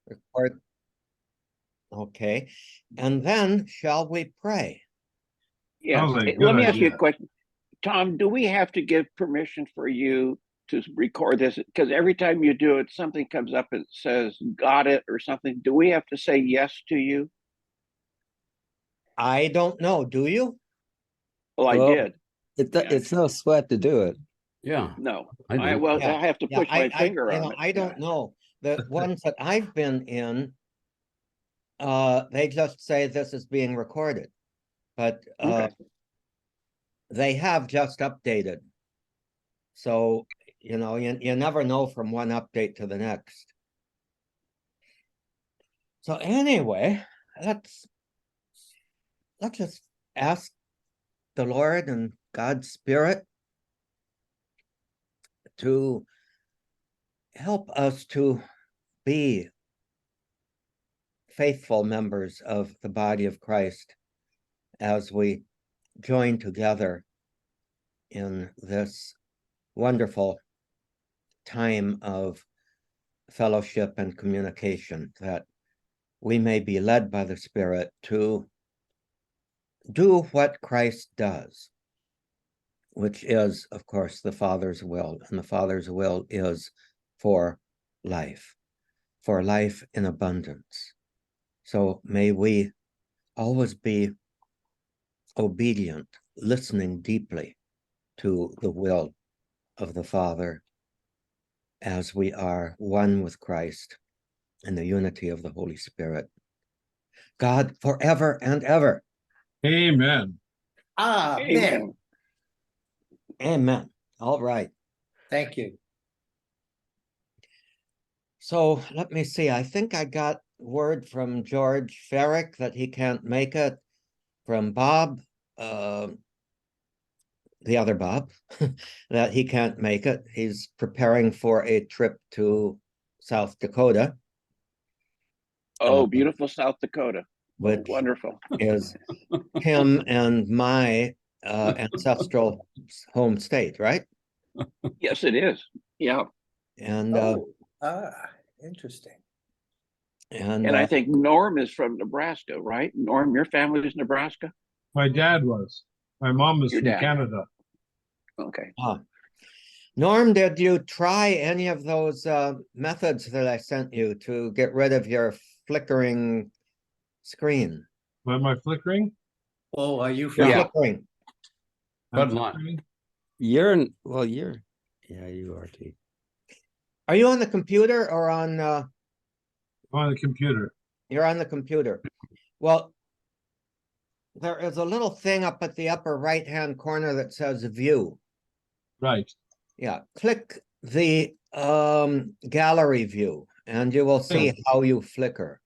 Record. Okay. And then shall we pray? Yes. Sounds like a Let good me ask you a idea. question. Tom, do we have to give permission for you to record this? Because every time you do it, something comes up and says, got it or something. Do we have to say yes to you? I don't know. Do you? Well, I Well, did. Yeah. It's no sweat to do it. Yeah, No. I do. Well, Yeah. I have to Yeah, push my finger you on know, it. I don't know. The ones that I've been in, they just say this is being recorded. But Okay. they have just updated. So, you know, you never know from one update to the next. So anyway, let's just ask the Lord and God's Spirit to help us to be faithful members of the body of Christ as we join together in this wonderful time of fellowship and communication, that we may be led by the Spirit to do what Christ does, which is, of course, the Father's will. And the Father's will is for life in abundance. So may we always be obedient, listening deeply to the will of the Father as we are one with Christ in the unity of the Holy Spirit. God, forever and ever. Amen. Amen. Amen. All right. Thank you. So let me see. I think I got word from George Ferrick that he can't make it, from Bob, the other Bob, that he can't make it. He's preparing for a trip to South Dakota. Oh, beautiful South Dakota. Which wonderful. is him and my ancestral home state, right? Yes, it is. Yeah. And Interesting. And I think Norm is from Nebraska, right? Norm, your family is Nebraska? My dad was. My mom was Your from dad. Canada. Okay. Norm, did you try any of those methods that I sent you to get rid of your flickering screen? Am I flickering? Oh, are you You're from? flickering. I'm Good luck. flickering? Yeah, you are too. Are you on the computer or on On the computer. you're on the computer? Well, there is a little thing up at the upper right-hand corner that says view. Right. Yeah, click the gallery view and you will see how you flicker.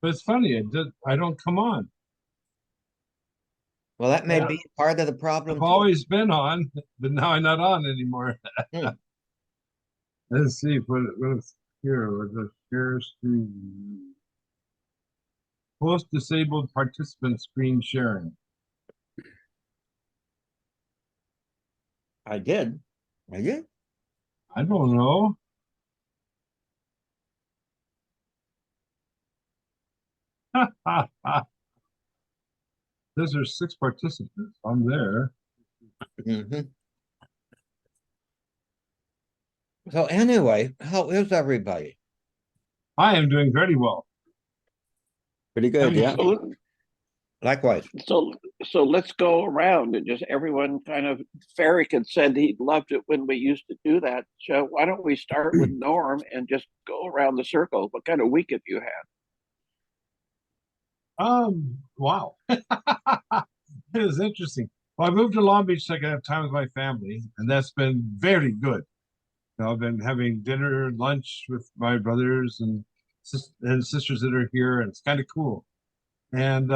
But it's funny, I don't come on. Well, that may Yeah. be part of the problem I've too. always been on, but now I'm not on anymore. Hmm. Let's see what's here with the share screen. Post disabled participant screen sharing. I did. I did. I don't know. Those are 6 participants. I'm there. Mhm. So anyway, how is everybody? I am doing very well. Pretty good, yeah. So, Likewise. so let's go around and just everyone kind of, Ferrick had said he loved it when we used to do that. So why don't we start with Norm and just go around the circle? What kind of week have you had? Wow. It was interesting. Well, I moved to Long Beach so I could have time with my family, and that's been very good. You know, I've been having dinner and lunch with my brothers and sisters that are here, and it's kind of cool. And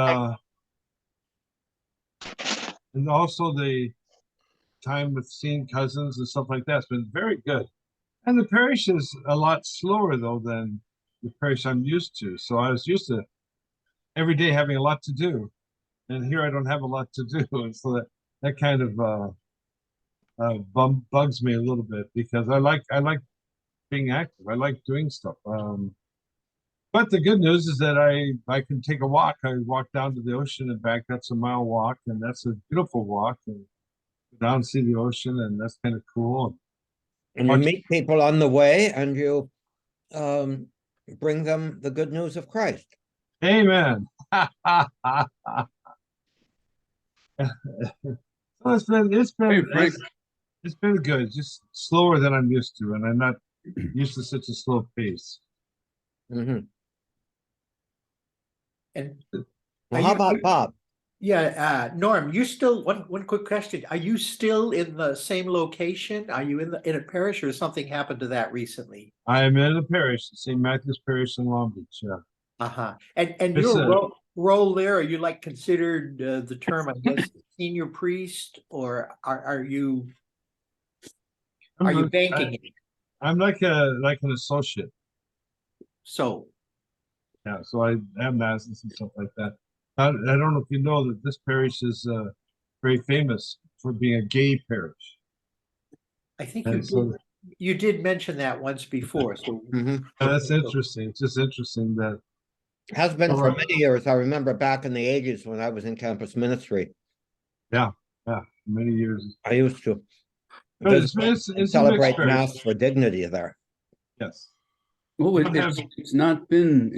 also the time with seeing cousins and stuff like that's been very good. And the parish is a lot slower though than the parish I'm used to. So I was used to every day having a lot to do, and here I don't have a lot to do, and so that kind of bugs me a little bit because I like being active. I like doing stuff. But the good news is that I can take a walk. I walk down to the ocean and back. That's a mile walk, and that's a beautiful walk. And go down and see the ocean, and that's kind of cool. And you Watch- meet people on the way and you um bring them the good news of Christ. Amen. So Hey, Frank. it's been good, just slower than I'm used to, and I'm not used to such a slow pace. Mhm. And Well, Are how you- about Bob? yeah, Norm, you still, one quick question. Are you still in the same location? Are you in a parish or something happened to that recently? I am in a parish, St. Matthew's Parish in Long Beach, yeah. Uh-huh. And It's your a- role there, are you like considered the term, I guess, senior priest, or are you I'm banking it? I'm like an associate, So, yeah, so I have masses and stuff like that. I don't know if you know that this parish is very famous for being a gay parish. I think And so you did mention that once before, so. Mhm. that's interesting. It's just interesting that Has been for Alright. many years. I remember back in the 80s when I was in campus ministry, many years. I used to But visit it's and a mixed celebrate parish. mass for dignity there. Yes. Well, don't have- it's not been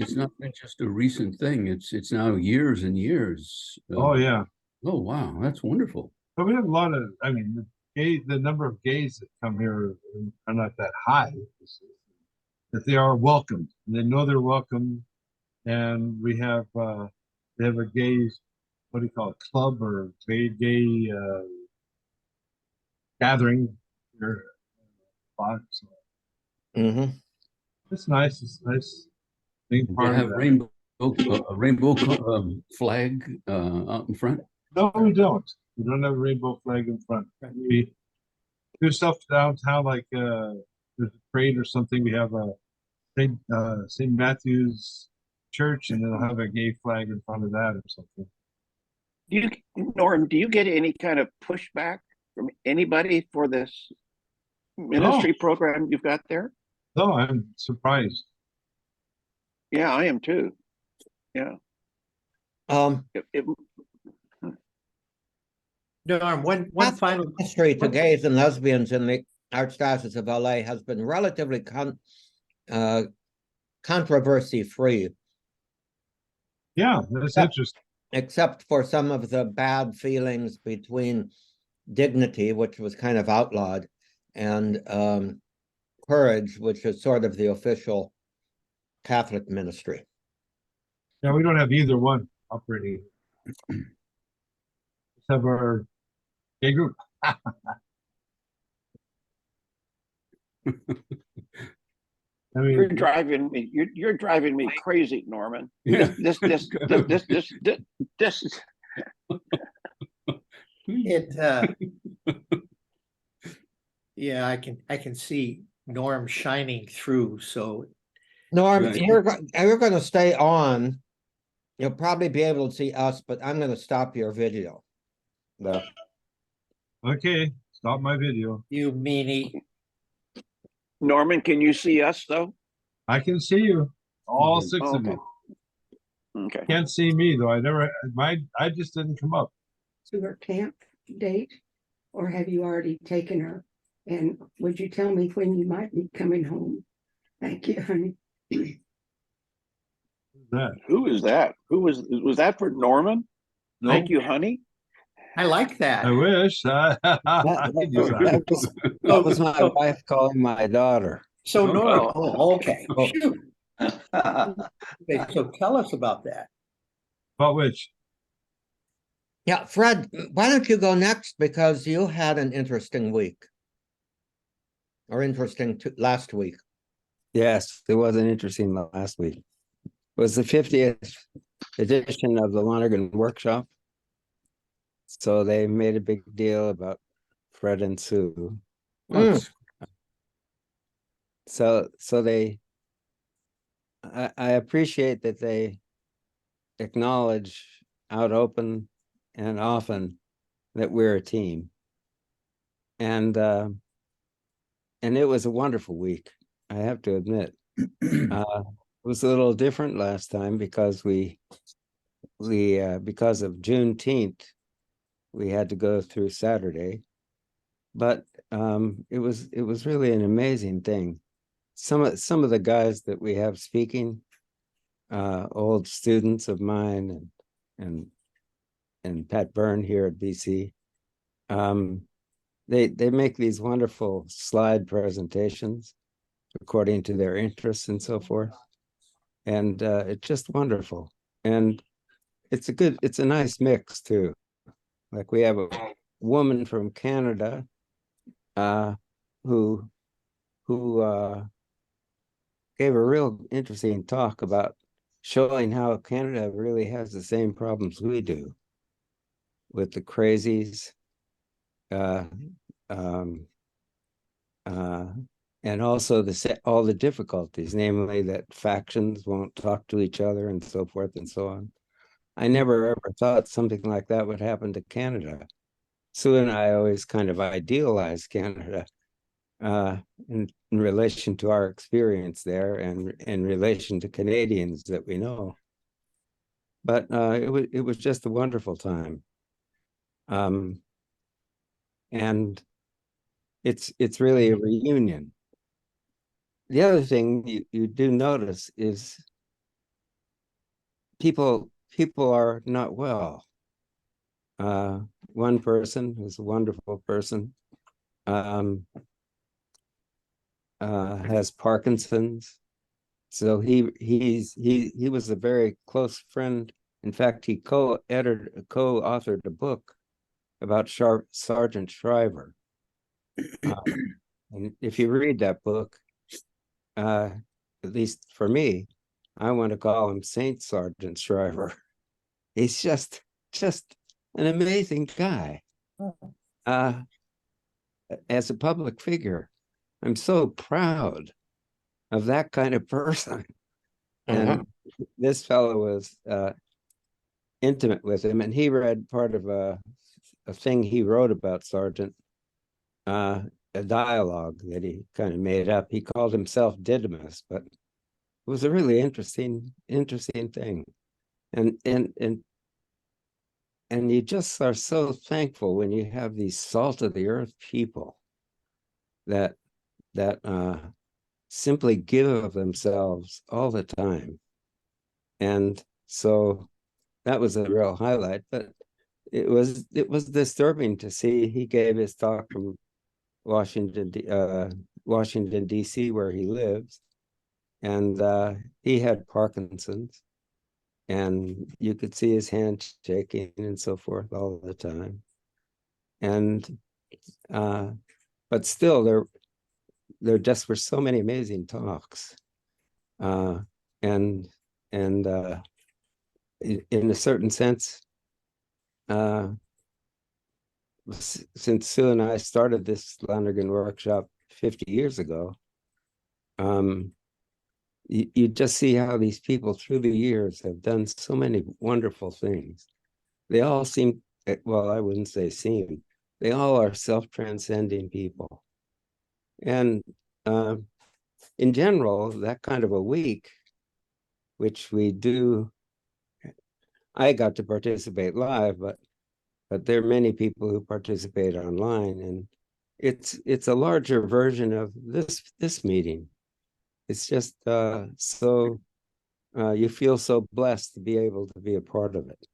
just a recent thing. It's now years and years. Oh, yeah. Oh, wow, that's wonderful. But we have a lot of, I mean, the number of gays that come here are not that high. That they are welcomed, and they know they're welcome. And we have, they have a gay, what do you call it, club or gay gathering here. So Mhm. it's nice. It's nice being They part of have that. a rainbow flag out in front. No, we don't. We don't have a rainbow flag in front. We do stuff downtown like there's a parade or something. We have a St. Matthew's Church, and they'll have a gay flag in front of that or something. Norm, do you get any kind of pushback from anybody for this ministry program you've got there? No, I'm surprised. Yeah, I am too. Yeah. Um, It- Norm, one Catholic final, Ministry to gays and lesbians in the Archdiocese of LA has been relatively controversy-free, Yeah, that's Yeah. interesting. except for some of the bad feelings between Dignity, which was kind of outlawed, and Courage, which is sort of the official Catholic ministry. Yeah, we don't have either one operating. Just have our gay group. I You're mean, driving me. You're driving me crazy, Norman. Yeah. This is yeah, I can see Norm shining through, so Norm, Right. you're gonna stay on. You'll probably be able to see us, but I'm gonna stop your video. There. okay, stop my video. you meanie. Norman. Can you see us though? I can see you, all Mhm. six of Okay. you. Okay. Can't see me though. I just didn't come up. To her camp date, or have you already taken her? And would you tell me when you might be coming home? Thank you, honey. That. Who is that? Who was that for Norman? No, Thank you, honey. I like that. I wish. That was my wife calling my daughter. So Okay. Norm, oh, okay, Oh. shoot. Okay, so tell us about that. About which? Yeah, Fred, why don't you go next, because you had an interesting week. Or interesting last week. Yes, it wasn't interesting last week. It was the 50th edition of the Lonergan Workshop. So they made a big deal about Fred and Sue. Mm. So I appreciate that they acknowledge out open and often that we're a team. And it was a wonderful week, I have to admit. was a little different last time because we because of Juneteenth, we had to go through Saturday. But it was really an amazing thing. Some of the guys that we have speaking, old students of mine and Pat Byrne here at BC, they make these wonderful slide presentations according to their interests and so forth. And it's just wonderful. And it's a nice mix too. Like we have a woman from Canada who gave a real interesting talk about showing how Canada really has the same problems we do with the crazies, and also all the difficulties, namely that factions won't talk to each other and so forth and so on. I never ever thought something like that would happen to Canada. Sue and I always kind of idealized Canada in relation to our experience there and in relation to Canadians that we know. But it was just a wonderful time. And it's really a reunion. The other thing you do notice is people are not well. One person who's a wonderful person has Parkinson's. So he was a very close friend. In fact, he co-authored a book about Sergeant Shriver. And if you read that book, at least for me, I want to call him Saint Sergeant Shriver. He's just an amazing guy. As a public figure, I'm so proud of that kind of person. And this fellow was intimate with him, and he read part of a thing he wrote about Sergeant, a dialogue that he kind of made up. He called himself Didymus, but it was a really interesting thing. And you just are so thankful when you have these salt of the earth people that simply give of themselves all the time. And so that was a real highlight. But it was disturbing to see he gave his talk from Washington D.C., where he lives, and he had Parkinson's, and you could see his hand shaking and so forth all the time. And but still, there just were so many amazing talks, and in a certain sense, since Sue and I started this Lonergan workshop 50 years ago, you just see how these people through the years have done so many wonderful things. They all seem, well, I wouldn't say seem, they all are self-transcending people. And in general, that kind of a week, which we do, I got to participate live, but there are many people who participate online, and it's a larger version of this meeting. It's just so you feel so blessed to be able to be a part of it.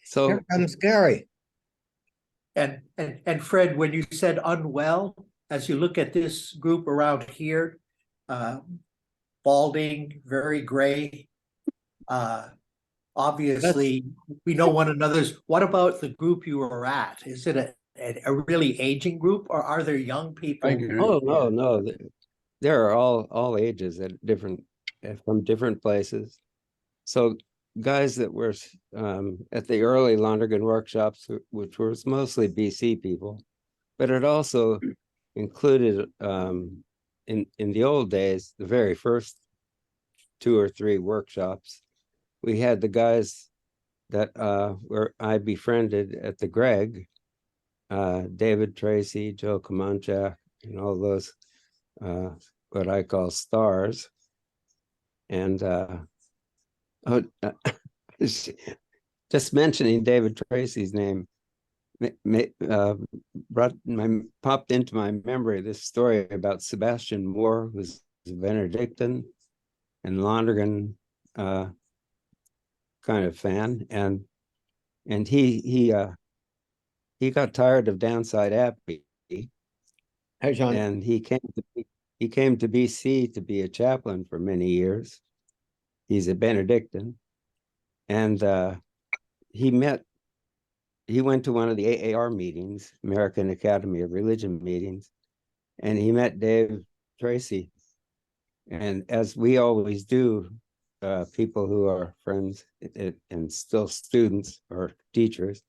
So Here comes Gary. And Fred, when you said unwell, as you look at this group around here, balding, very gray, obviously we know one another's. What about the group you were at? Is it a really aging group, or are there young people? Oh no, there are all ages at from different places. So guys that were at the early Lonergan workshops, which was mostly BC people, but it also included in the old days, the very first 2 or 3 workshops, we had the guys that were I befriended at the Greg, David Tracy, Joe Comanchak, and all those what I call stars. And oh, just mentioning David Tracy's name popped into my memory this story about Sebastian Moore, who's a Benedictine and Lonergan kind of fan, and he got tired of Downside Abbey, Hey, John. and he came to BC to be a chaplain for many years. He's a Benedictine, and he went to one of the AAR meetings, American Academy of Religion meetings, and he met Dave Tracy. And as we always do, people who are friends and still students or teachers,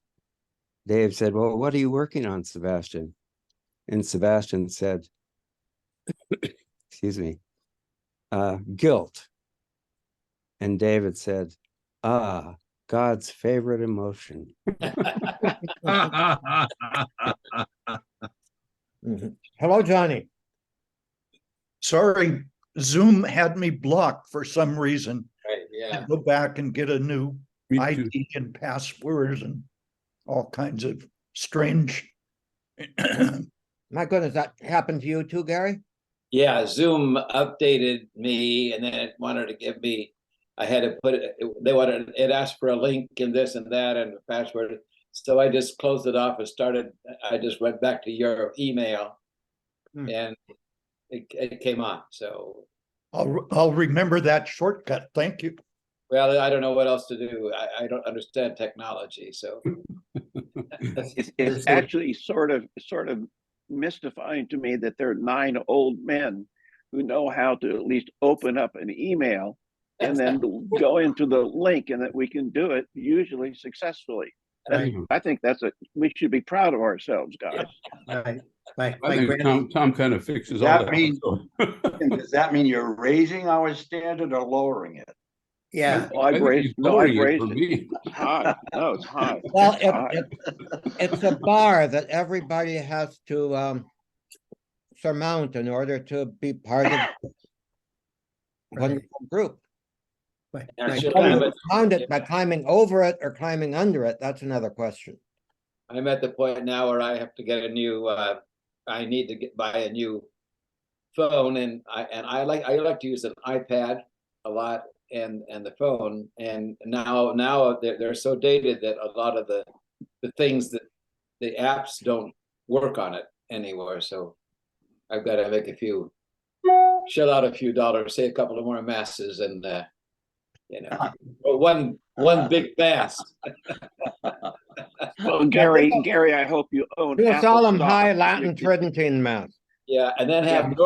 Dave said, "Well, what are you working on, Sebastian?" And Sebastian said, excuse me, guilt. And David said, "Ah, God's favorite emotion." Mhm. Hello, Johnny. Sorry, Zoom had me blocked for some reason. Right, yeah. Go back and get a new Me too. ID and passwords and all kinds of strange. My goodness, that happened to you too, Gary? Yeah, Zoom updated me and then it wanted to give me, I had to put it, it asked for a link and this and that and a password. So I just closed it off and I just went back to your email and it came on. So, I'll remember that shortcut. Thank you. well, I don't know what else to do. I don't understand technology, so. It's actually sort of mystifying to me that there are 9 old men who know how to at least open up an email and then go into the link, and that we can do it usually successfully. I think we should be proud of ourselves, guys. Right. I think Tom kind of fixes all That that. means- Does that mean you're raising our standard or lowering it? Yeah, Oh, I've I think raised, he's no, I've lowering it raised for it. me. It's high. No, it's high. Well, It's high. it's a bar that everybody has to surmount in order to be part of the wonderful group. right, And right. should Whether have you it- found it by climbing over it or climbing under it, that's another question. I'm at the point now where I have to get a new, I need to buy a new phone, and I like to use an iPad a lot and the phone, and now they're so dated that a lot of the things that the apps don't work on it anymore. So I've got to shell out a few dollars, say a couple of more masses, and one big mass. Well, Gary, I hope you own. Do a Apple solemn stock. high Latin Tridentine mass. Yeah, and then have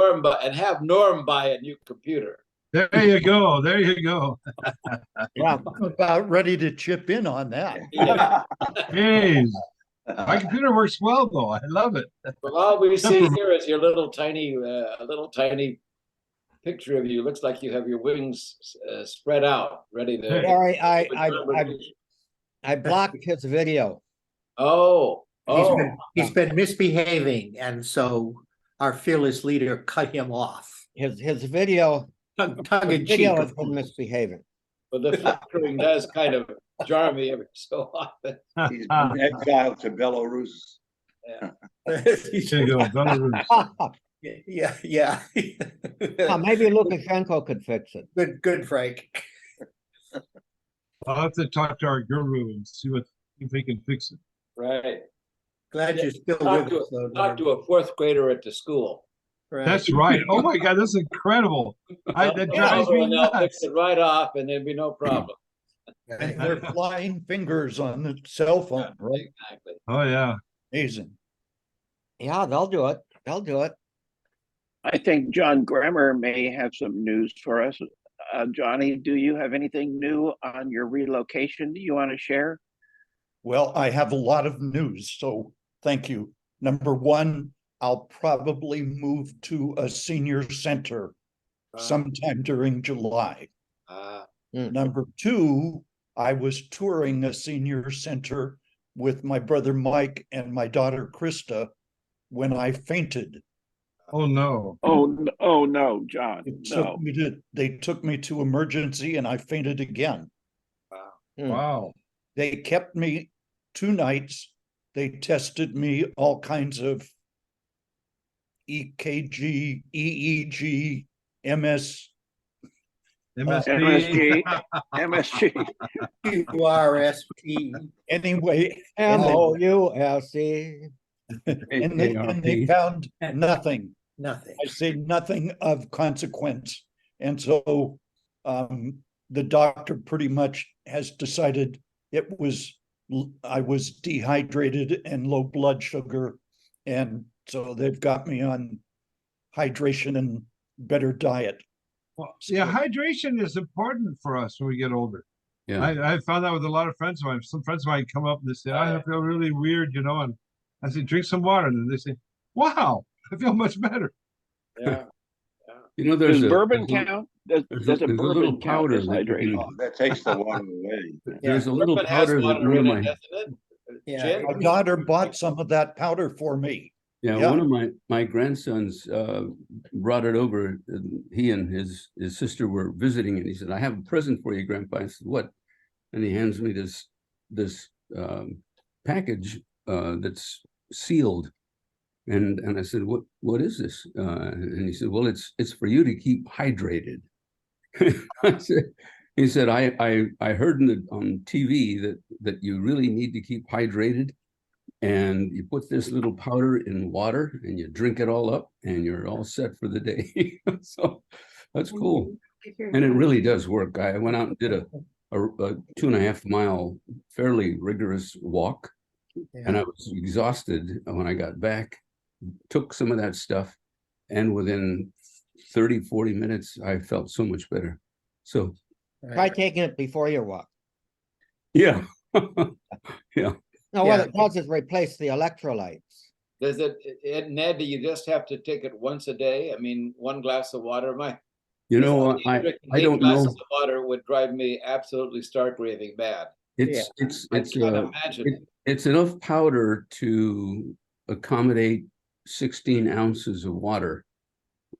Norm buy a new computer. There you go. There you go. Yeah, I'm about ready to chip in on that. Yeah. Hey, my computer works well though. I love it. Well, all we see here is your little tiny picture of you. Looks like you have your wings spread out, ready to. Gary, I blocked his video. He's been misbehaving, and so our fearless leader cut him off. His video, Tongue in cheek. video has been misbehaving. But the flickering does kind of jar me every so often. He's been exiled to Belarus. Yeah. There you go. Belarus. Yeah. Maybe Lukashenko could fix it. Good, Frank. I'll have to talk to our guru and see if they can fix it. Right. Glad you're still Talk with us, though. to a 4th grader at the school. Right. That's right. Oh my God, that's incredible. That drives me And they'll fix nuts. it right off, and there'd be no problem. And they're flying fingers on the cell phone, right? Exactly. Oh yeah. Amazing. Yeah, they'll do it. They'll do it. I think John Grammer may have some news for us. Johnny, do you have anything new on your relocation you want to share? Well, I have a lot of news, so thank you. Number one, I'll probably move to a senior center sometime during July. Number two, I was touring a senior center with my brother Mike and my daughter Krista when I fainted. Oh, no. Oh no, John, It no. took me to, they took me to emergency and I fainted again. Wow. They kept me 2 nights. They tested me all kinds of EKG, EEG, MS. MSG. MSG. QRST. Anyway, MOUSE. and they AARP. found nothing. Nothing. I say nothing of consequence. And so the doctor pretty much has decided it was, I was dehydrated and low blood sugar. And so they've got me on hydration and better diet. Well, yeah, hydration is important for us when we get older. Yeah. I found that with a lot of friends of mine. Some friends of mine come up and they say, I feel really weird, you know, and I say, drink some water. And then they say, wow, I feel much better. Yeah. You know, Does there's bourbon there's count? Does there's a little bourbon count powder as that you hydration? can, Oh, that takes the water away. there's a little Bourbon has powder that water one of in it, my, doesn't it? Yeah. Gin? My daughter bought some of that powder for me. yeah, Yeah. one of my grandsons brought it over. And he and his sister were visiting, and he said, "I have a present for you, Grandpa." I said, "What?" And he hands me this package that's sealed. And I said, what is this? And he said, well, it's for you to keep hydrated. He said, I heard on TV that you really need to keep hydrated, and you put this little powder in water and you drink it all up and you're all set for the day. So that's cool. And it really does work. I went out and did a 2.5 mile fairly rigorous walk, and I was exhausted when I got back. Took some of that stuff, and within 30-40 minutes I felt so much better. So Try taking it before your walk. yeah. No, Yeah. what it does is replace the electrolytes. Does Ned, do you just have to take it once a day? I mean, 1 glass of water, You know, drinking I 8 don't glasses know. of water would drive me absolutely stark raving mad. It's I can't imagine it. it's enough powder to accommodate 16 ounces of water.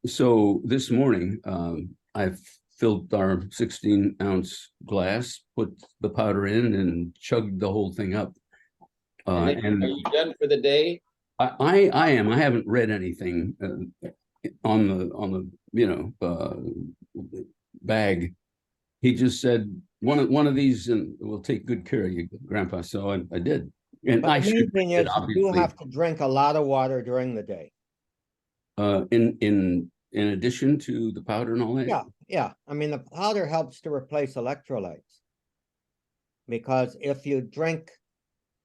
So this morning, I've filled our 16-ounce glass, put the powder in, and chugged the whole thing up. And are you done for the day? I am. I haven't read anything on the bag. He just said one of these and will take good care of you, Grandpa. So I did. And But I the main should thing drink it, is you obviously. have to drink a lot of water during the day. In addition to the powder and all that. Yeah. I mean, the powder helps to replace electrolytes. Because if you drink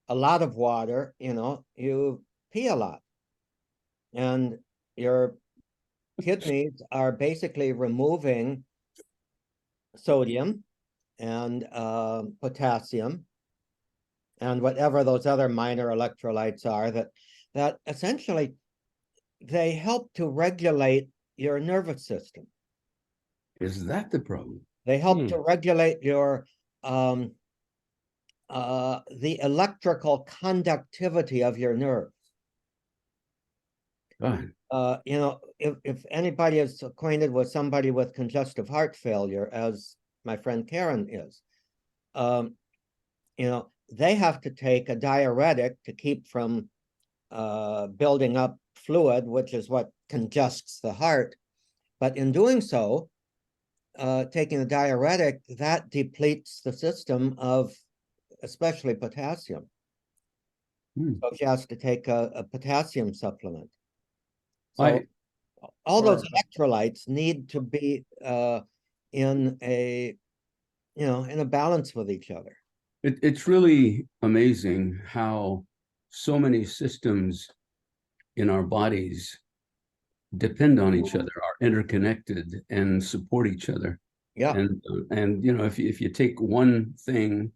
a lot of water, you pee a lot. And your kidneys are basically removing sodium and potassium and whatever those other minor electrolytes are that essentially they help to regulate your nervous system. Is that the problem? They help to regulate your the electrical conductivity of your nerves. God. If anybody is acquainted with somebody with congestive heart failure, as my friend Karen is, they have to take a diuretic to keep from building up fluid, which is what congests the heart. But in doing so, taking a diuretic, that depletes the system of especially potassium. So she has to take a potassium supplement. So all those electrolytes need to be in a balance with each other. It's really amazing how so many systems in our bodies depend on each other, are interconnected and support each other. Yeah. And if you take one thing,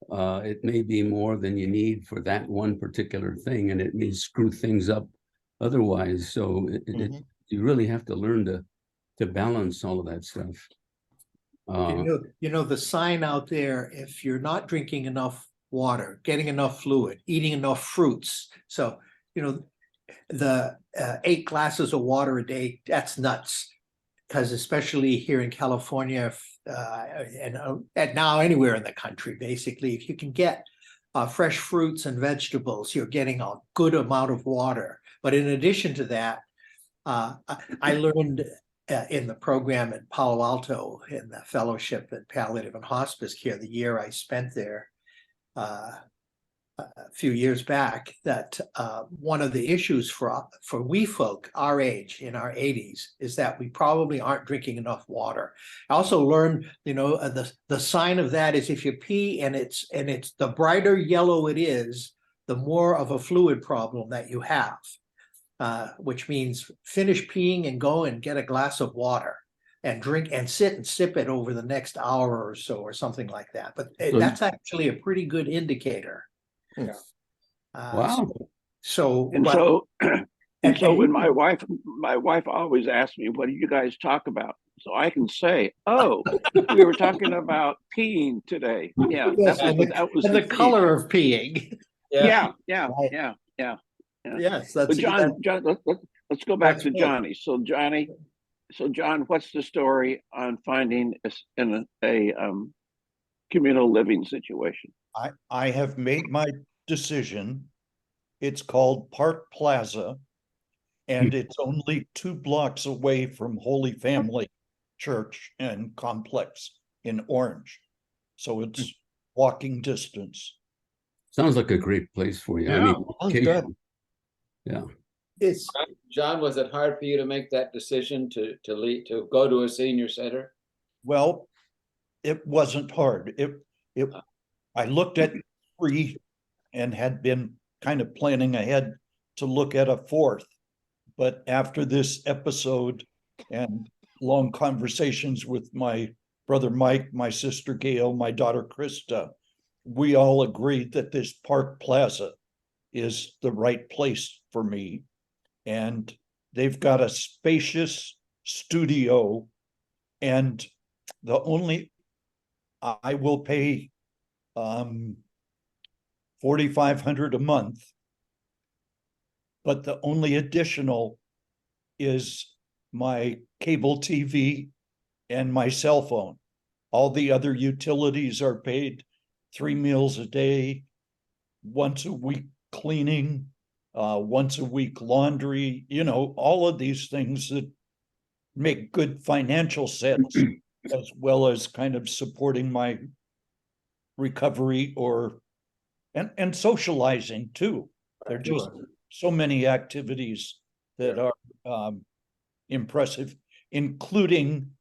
it may be more than you need for that one particular thing, and it may screw things up otherwise. So you really have to learn to balance all of that stuff. The sign out there, if you're not drinking enough water, getting enough fluid, eating enough fruits. So, the 8 glasses of water a day, that's nuts. Because especially here in California, and now anywhere in the country, basically, if you can get fresh fruits and vegetables, you're getting a good amount of water. But in addition to that, I learned in the program at Palo Alto in the fellowship in palliative and hospice care, the year I spent there a few years back, that one of the issues for we folk our age, in our 80s, is that we probably aren't drinking enough water. I also learned, the sign of that is if you pee and it's the brighter yellow it is, the more of a fluid problem that you have, which means finish peeing and go and get a glass of water and drink and sit and sip it over the next hour or so or something like that. But that's actually a pretty good indicator. Wow. So when my wife always asks me, what do you guys talk about? So I can say, oh, we were talking about peeing today. Yeah, yes, that was the color of peeing. Yeah. Yes, but John, let's go back to Johnny. So John, what's the story on finding in a communal living situation? I have made my decision. It's called Park Plaza, and it's only 2 blocks away from Holy Family Church and Complex in Orange. So it's walking distance. Sounds like a great place for you. I Yeah, mean, sounds good. occasionally. Yeah. It's John, was it hard for you to make that decision to go to a senior center? Well, it wasn't hard. I looked at 3 and had been kind of planning ahead to look at a 4th. But after this episode and long conversations with my brother Mike, my sister Gail, my daughter Krista, we all agreed that this Park Plaza is the right place for me. And they've got a spacious studio, and I will pay $4,500 a month, but the only additional is my cable TV and my cell phone. All the other utilities are paid, 3 meals a day, once a week cleaning, once a week laundry, all of these things that make good financial sense, as well as kind of supporting my recovery and socializing too. There are just so many activities that are impressive, including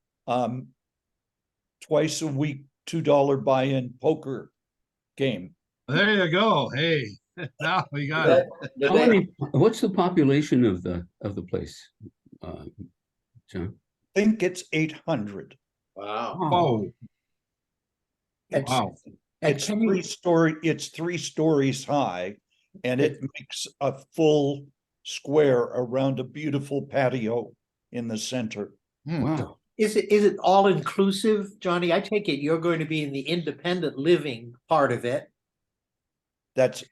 twice a week $2 buy-in poker game. There you go. Hey, now we got it. What's the population of the place, John? I think it's 800. Wow. Oh, It's, wow. It's 3 stories high, and it makes a full square around a beautiful patio in the center. Wow. Is it all inclusive, Johnny? I take it you're going to be in the independent living part of it. That's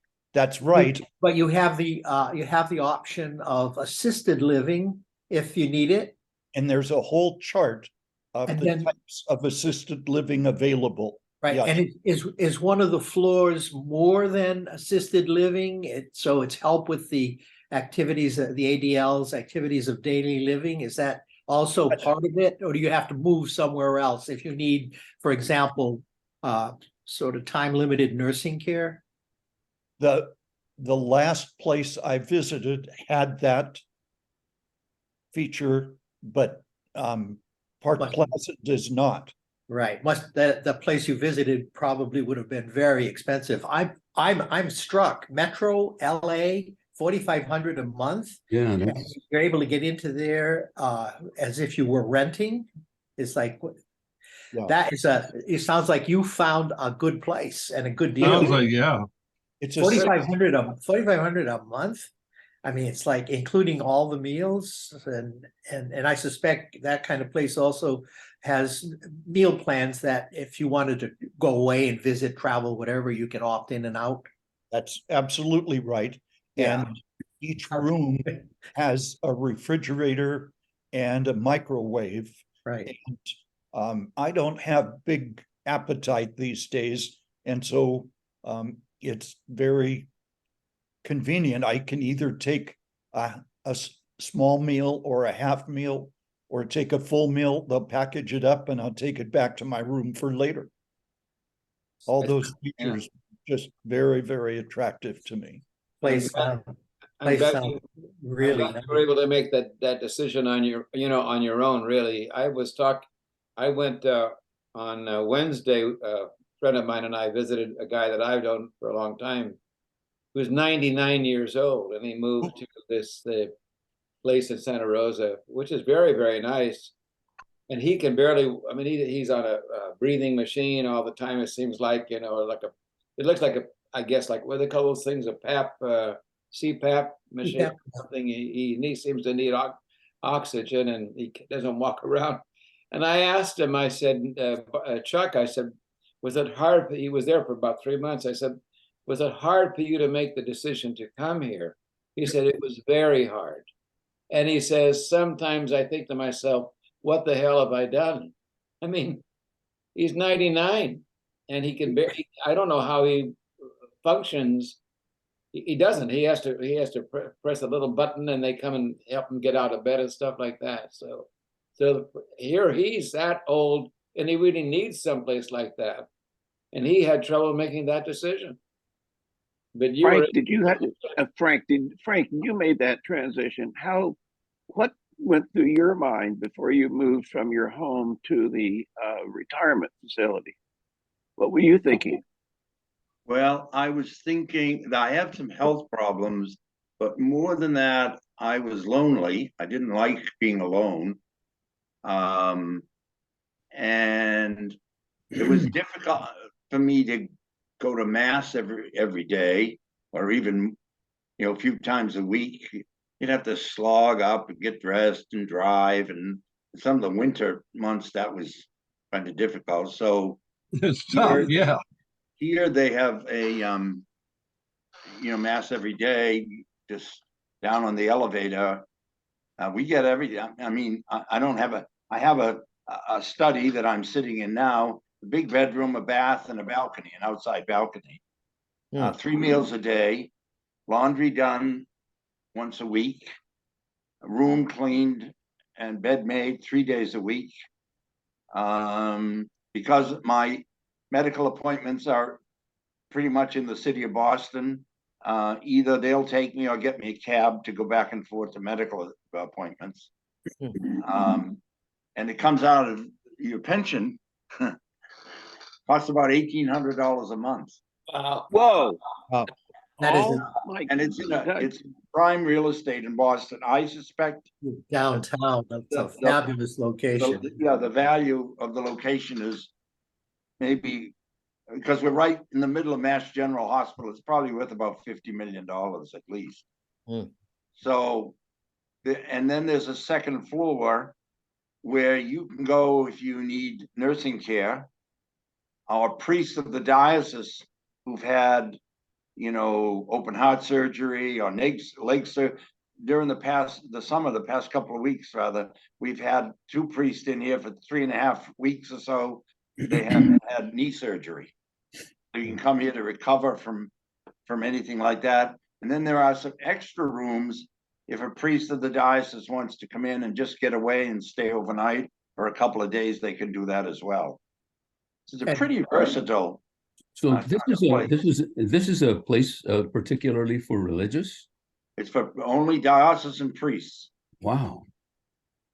right. But you have the option of assisted living if you need it. And there's a whole chart of And the then- types of assisted living available. Right, Yeah. and is one of the floors more than assisted living? So it's help with the activities, the ADLs, activities of daily living. Is that also part of it, or do you have to move somewhere else if you need, for example, sort of time-limited nursing care? The last place I visited had that feature, but Park Plaza does not. Right, the place you visited probably would have been very expensive. I'm struck. Metro LA, $4,500 a month. Yeah, And that's you're able to get into there as if you were renting. It's like Yeah. it sounds like you found a good place and a good deal. Sounds like, yeah. It's a $4,500 a month. I mean, it's like including all the meals, and I suspect that kind of place also has meal plans that if you wanted to go away and visit, travel, whatever, you can opt in and out. That's absolutely right. Yeah. And Each room has a refrigerator and a microwave. Right. I don't have big appetite these days, and so it's very convenient. I can either take a small meal or a half meal, or take a full meal. They'll package it up and I'll take it back to my room for later. All those features just very, very attractive to me. Place I'm place glad sound you- really I'm glad you were able to make that decision on your, on your own, really. I went on Wednesday, a friend of mine and I visited a guy that I've known for a long time, who's 99 years old, and he moved to this place in Santa Rosa, which is very, very nice. And he can barely, I mean, he's on a breathing machine all the time, it seems like, it looks like I guess, like, what do they call those things, a CPAP machine, CPAP. something. He seems to need oxygen, and he doesn't walk around. And I asked him, I said, Chuck, I said, was it hard? He was there for about 3 months. I said, was it hard for you to make the decision to come here? He said, it was very hard. And he says, sometimes I think to myself, what the hell have I done? I mean, he's 99 and he can barely, I don't know how he functions. He doesn't. He has to press a little button and they come and help him get out of bed and stuff like that. So here he's that old and he really needs someplace like that. And he had trouble making that decision. But you Frank, were, did you have Frank? You made that transition? What went through your mind before you moved from your home to the retirement facility? What were you thinking? Well, I was thinking that I have some health problems, but more than that, I was lonely. I didn't like being alone. And it was difficult for me to go to mass every day, or even, a few times a week. You'd have to slog up and get dressed and drive. And some of the winter months, that was kind of difficult. So It's tough, yeah. here they have a mass every day, just down on the elevator. We get everything. I mean, I don't have I have a study that I'm sitting in now, a big bedroom, a bath, and a balcony, an outside balcony. 3 meals a day, laundry done once a week, a room cleaned and bed made 3 days a week. Because my medical appointments are pretty much in the city of Boston, either they'll take me or get me a cab to go back and forth to medical appointments. And it comes out of your pension, costs about $1,800 a month. Whoa! That is And it's in prime real estate in Boston. I suspect downtown. That's a fabulous location. the value of the location is maybe, because we're right in the middle of Mass General Hospital, it's probably worth about $50 million at least. So, and then there's a second floor where you can go if you need nursing care. Our priests of the diocese who've had, open heart surgery or leg surgery during the past couple of weeks, rather, we've had 2 priests in here for 3.5 weeks or so. They haven't had knee surgery. So you can come here to recover from anything like that. And then there are some extra rooms if a priest of the diocese wants to come in and just get away and stay overnight for a couple of days, they can do that as well. So it's a pretty versatile. So this is a place particularly for religious? It's for only diocesan priests. Wow.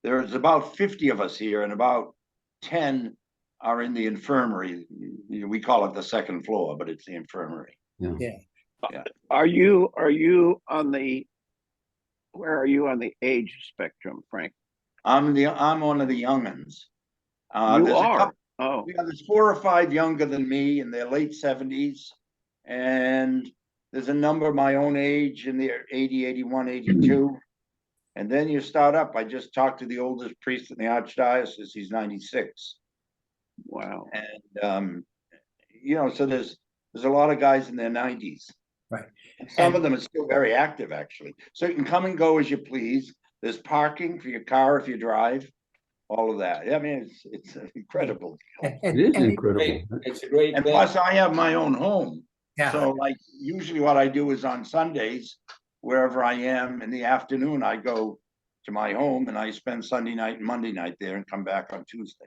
There's about 50 of us here, and about 10 are in the infirmary. We call it the second floor, but it's the infirmary. Yeah. Are you on the? Where are you on the age spectrum, Frank? I'm one of the young'uns. You are. Oh, yeah, there's 4 or 5 younger than me in their late 70s, and there's a number my own age in their 80, 81, 82. And then you start up. I just talked to the oldest priest in the archdiocese. He's 96. wow. And so there's a lot of guys in their 90s. Some of them are still very active, actually. So you can come and go as you please. There's parking for your car if you drive, all of that. I mean, it's incredible. It is incredible. It's a great And thing. plus, I have my own home. Yeah. So like, usually what I do is on Sundays, wherever I am in the afternoon, I go to my home and I spend Sunday night and Monday night there and come back on Tuesday.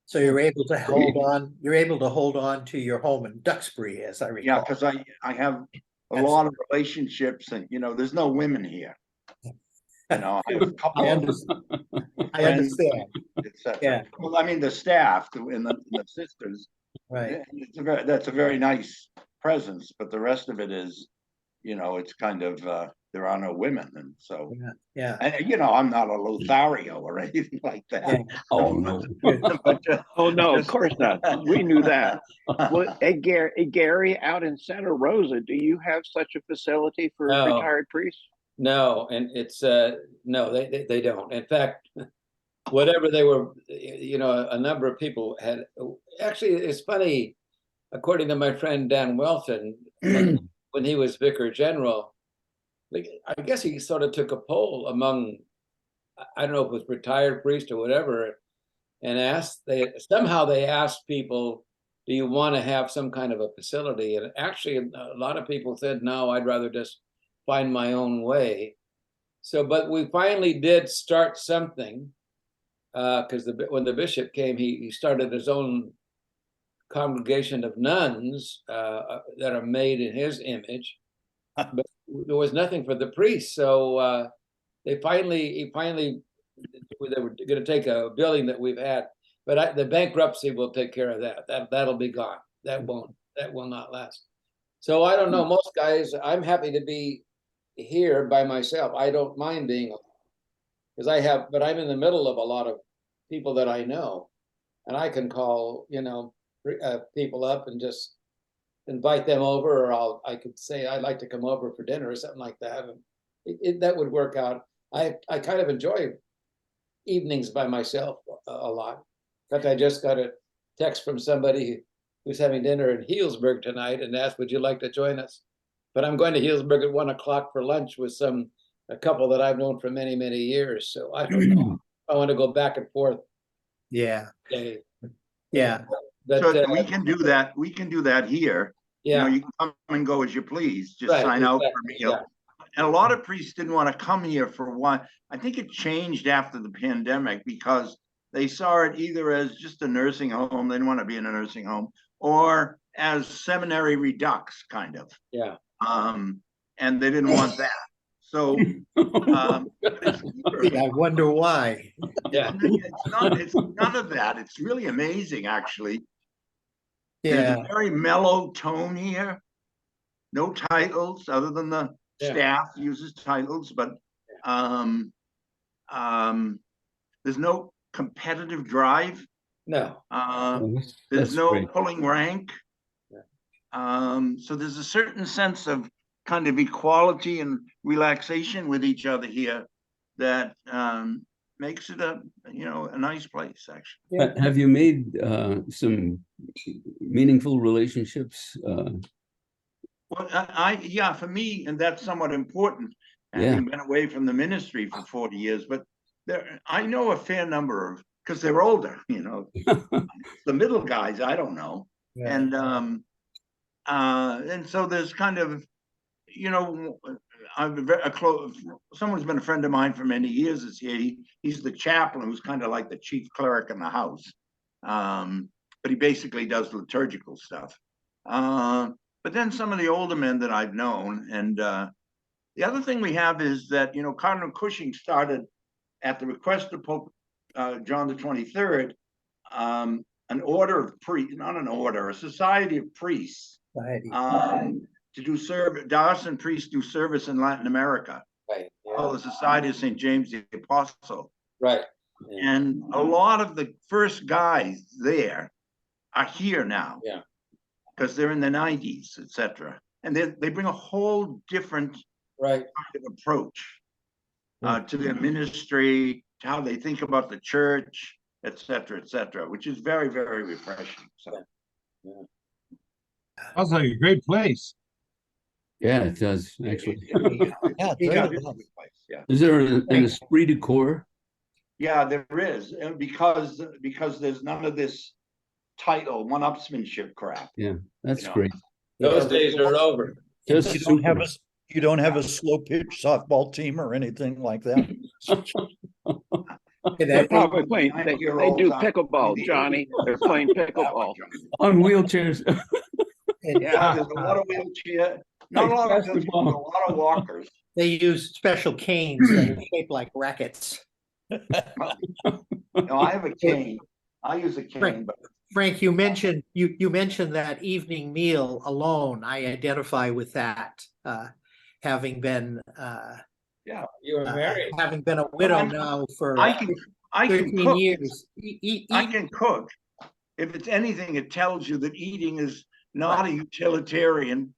So you're able to hold on to your home in Duxbury, as I Yeah, recall. because I have a That's- lot of relationships and, there's no women here. I have a couple I of understand. I friends, understand, et cetera. Yeah. Well, I mean, the staff and the sisters, right. that's a very nice presence, but the rest of it is, it's kind of, there are no women. And so, Yeah. and I'm not a Lothario or anything like that. Yeah. Oh, no. But, Oh, no, of just- course not. We knew that. Well, hey, Gary, out in Santa Rosa, do you have such a facility for No. retired priests? No, and it's, no, they don't. In fact, whatever they were, a number of people had, actually, it's funny, according to my friend Dan Welton, when he was Vicar General, I guess he sort of took a poll among, I don't know if it was retired priests or whatever, and somehow they asked people, do you want to have some kind of a facility? And actually, a lot of people said, no, I'd rather just find my own way. So, but we finally did start something, because when the bishop came, he started his own congregation of nuns that are made in his image, but there was nothing for the priests. So they were going to take a building that we've had, but the bankruptcy will take care of that. That'll be gone. That will not last. So I don't know. Most guys, I'm happy to be here by myself. I don't mind being, because but I'm in the middle of a lot of people that I know, and I can call, people up and just invite them over, or I could say I'd like to come over for dinner or something like that. And that would work out. I kind of enjoy evenings by myself a lot. In fact, I just got a text from somebody who's having dinner in Healdsburg tonight and asked, would you like to join us? But I'm going to Healdsburg at 1:00 for lunch with a couple that I've known for many, many years. So I don't know. I want to go back and forth. Yeah. Okay. Yeah. But So we can do that. We can do that here. yeah, You can come and go as you please. Just Right, sign out for a exactly, meal. yeah. And a lot of priests didn't want to come here for one. I think it changed after the pandemic because they saw it either as just a nursing home, they didn't want to be in a nursing home, or as seminary redux kind of. Yeah. And they didn't want that. So I wonder why. Yeah. it's none of that. It's really amazing, actually. There's Yeah. a very mellow tone here. No titles other than the staff uses titles, but there's no competitive drive. No. There's That's no great. pulling rank. Yeah. So there's a certain sense of kind of equality and relaxation with each other here that makes it a nice place, actually. Have you made some meaningful relationships? Well, yeah, for me, and that's somewhat important, having been away from the ministry for 40 years, but I know a fair number of, because they're older, the middle guys, I don't know. Yeah. And so there's kind of, I'm very close, someone who's been a friend of mine for many years is here. He's the chaplain who's kind of like the chief cleric in the house. But he basically does liturgical stuff. But then some of the older men that I've known, and the other thing we have is that, Cardinal Cushing started at the request of Pope John the 23rd, an order of priests, not an order, a society of priests to do service. Diocesan priests do service in Latin America. Right. Oh, the Society of St. James the Apostle. Right. And a lot of the first guys there are here now. Yeah. Because they're in the 90s, etc. And they bring a whole different Right. kind of approach to their ministry, to how they think about the church, etc., which is very, very refreshing. So Sounds like a great place. Yeah, it does, actually. Yeah, Yeah. very It's a well. good place, yeah. Is there an esprit de corps? Yeah, there is, because there's none of this title, one-upsmanship crap. That's You know. great. Those days are over. Just You don't have super. you don't have a slow pitch softball team or anything like that? They're probably playing, they 90-year-olds do aren't pickleball, really- Johnny. They're playing pickleball. On wheelchairs. Yeah, there's a lot of wheelchair, not a lot of wheelchairs, but a lot of walkers. They use special canes that are shaped like rackets. No, I have a cane. I use a cane, but Frank, you mentioned that evening meal alone. I identify with that, having been You were married. having been a widow I'm- now for I can 13 cook. years. I can cook. If it's anything, it tells you that eating is not a utilitarian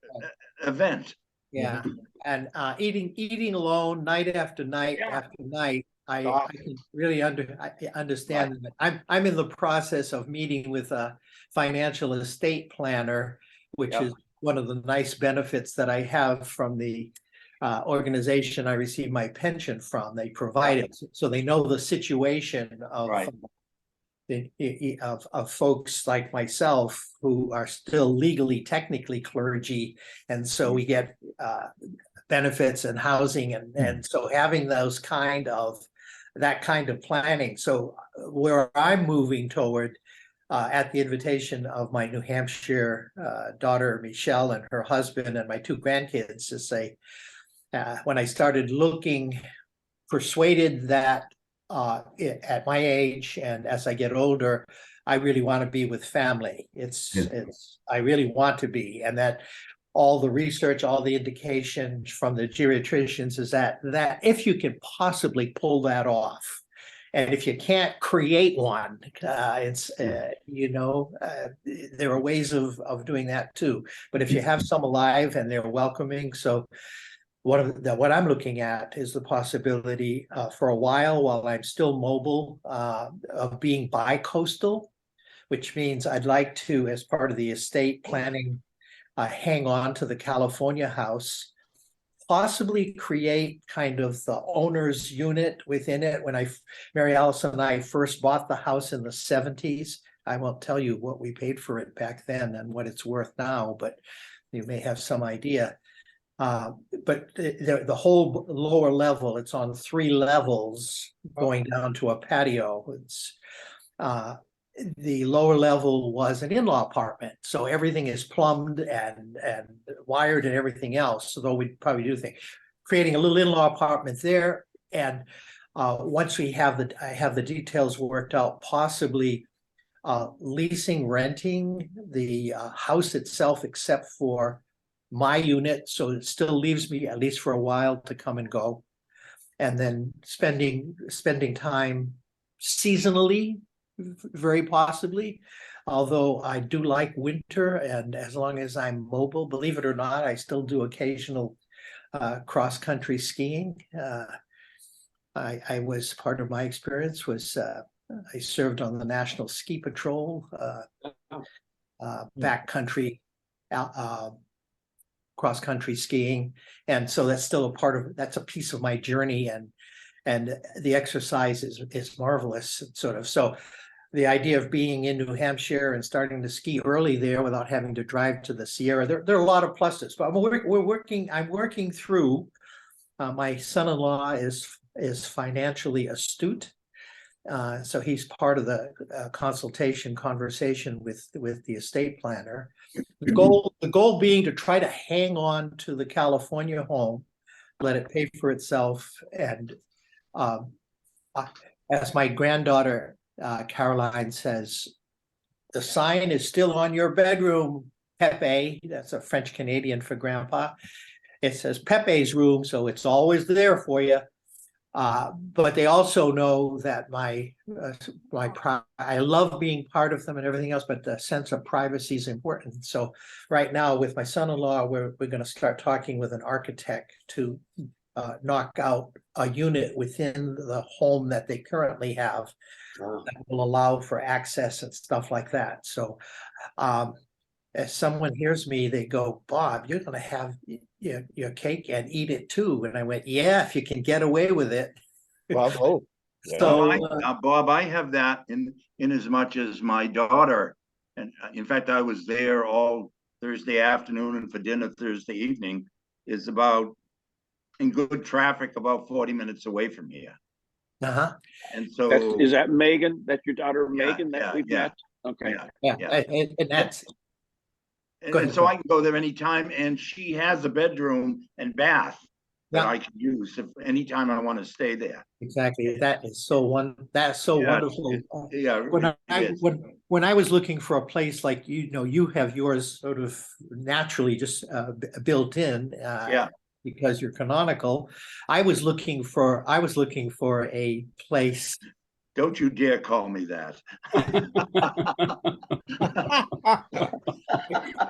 event. Yeah, and eating alone night after night Yeah. after night. I Ah. can really understand that. I'm in the process of meeting with a financial estate planner, which Yep. is one of the nice benefits that I have from the organization I receive my pension from. They provide it, so they know the situation of Right. of folks like myself who are still legally, technically clergy, and so we get benefits and housing, and so having that kind of planning. So where I'm moving toward, at the invitation of my New Hampshire daughter Michelle and her husband and my two grandkids, to say, when I started looking, persuaded that at my age and as I get older, I really want to be with family. I really want to be, and that all the research, all the indications from the geriatricians is that if you can possibly pull that off, and if you can't create one, there are ways of doing that too. But if you have some alive and they're welcoming, so what I'm looking at is the possibility for a while I'm still mobile, of being bi-coastal, which means I'd like to, as part of the estate planning, hang on to the California house, possibly create kind of the owner's unit within it. When Mary Alice and I first bought the house in the 70s, I won't tell you what we paid for it back then and what it's worth now, but you may have some idea. But the whole lower level, it's on 3 levels going down to a patio. It's the lower level was an in-law apartment, so everything is plumbed and wired and everything else. Although we'd probably do things, creating a little in-law apartment there, and once I have the details worked out, possibly renting the house itself, except for my unit, so it still leaves me at least for a while to come and go, and then spending time seasonally, very possibly, although I do like winter, and as long as I'm mobile, believe it or not, I still do occasional cross-country skiing. I was, part of my experience was I served on the National Ski Patrol, backcountry cross-country skiing, and so that's still that's a piece of my journey, and the exercise is marvelous, sort of. So the idea of being in New Hampshire and starting to ski early there without having to drive to the Sierra, there are a lot of pluses. But I'm working through. My son-in-law is financially astute, so he's part of the conversation with the estate planner. The goal being to try to hang on to the California home, let it pay for itself, and as my granddaughter Caroline says, the sign is still on your bedroom, Pepe. That's a French Canadian for grandpa. It says Pepe's room, so it's always there for you. But they also know that I love being part of them and everything else, but the sense of privacy is important. So right now with my son-in-law, we're going to start talking with an architect to knock out a unit within the home that they currently have that will allow for access and stuff like that. So as someone hears me, they go, Bob, you're gonna have your cake and eat it too. And I went, yeah, if you can get away with it. Bravo. Yeah. So, Bob, I have that in as much as my daughter, and in fact, I was there all Thursday afternoon and for dinner Thursday evening, is about in good traffic about 40 minutes away from here. uh-huh, And so Is that Megan? That's your daughter Yeah, Megan that yeah, we've yeah. met? Okay. yeah, yeah, and that's, and, Go and ahead, so Bob. I can go there anytime, and she has a bedroom and bath that Yeah. I can use if anytime I want to stay there. exactly, that's so Yeah, wonderful. Yeah, When it I, is. when I was looking for a place like, you have yours sort of naturally just built in. Yeah. Because you're canonical, I was looking for a place. Don't you dare call me that.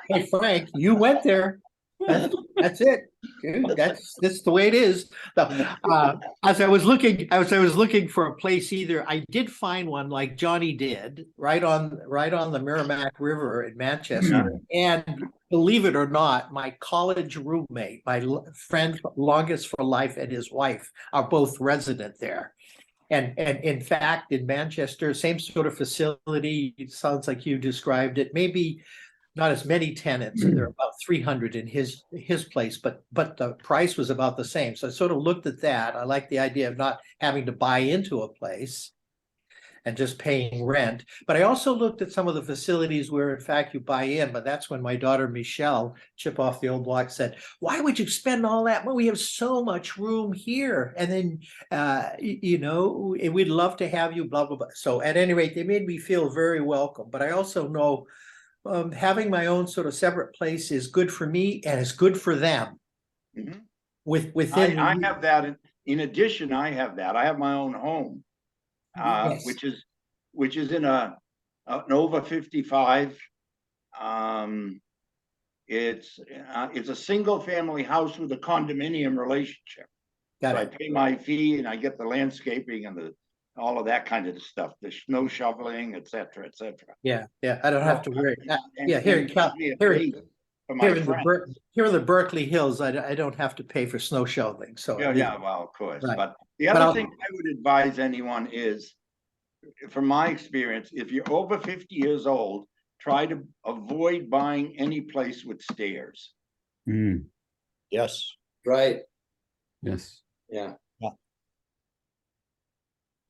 Hey, Frank, you went there. That's it. Dude, that's the way it is. As I was looking for a place, either I did find one like Johnny did, right on the Merrimack River in Manchester. And believe it or not, my college roommate, my friend longest for life, and his wife are both resident there. And in fact, in Manchester, same sort of facility. It sounds like you described it. Maybe not as many tenants. There are about 300 in his place, but the price was about the same. So I sort of looked at that. I like the idea of not having to buy into a place and just paying rent. But I also looked at some of the facilities where in fact you buy in, but that's when my daughter Michelle, chip off the old block, said, why would you spend all that money? We have so much room here. And then, we'd love to have you, blah, blah, blah. So at any rate, they made me feel very welcome. But I also know having my own sort of separate place is good for me and it's good for them. Mhm. Within I have that. In addition, I have that. I have my own home, Yes. which is in an over 55. It's a single family house with a condominium relationship. Got So I it. pay my fee and I get the landscaping and all of that kind of stuff, the snow shoveling, et cetera, et cetera. Yeah, I don't have to worry. And- Yeah, here and in it gives me a here- place for my friends. here in the Berkeley Hills, I don't have to pay for snow shoveling, so. Yeah, well, of course, Right. but the But other I'll- thing I would advise anyone is, from my experience, if you're over 50 years old, try to avoid buying any place with stairs. Mm, Yes. Right, yes. yeah.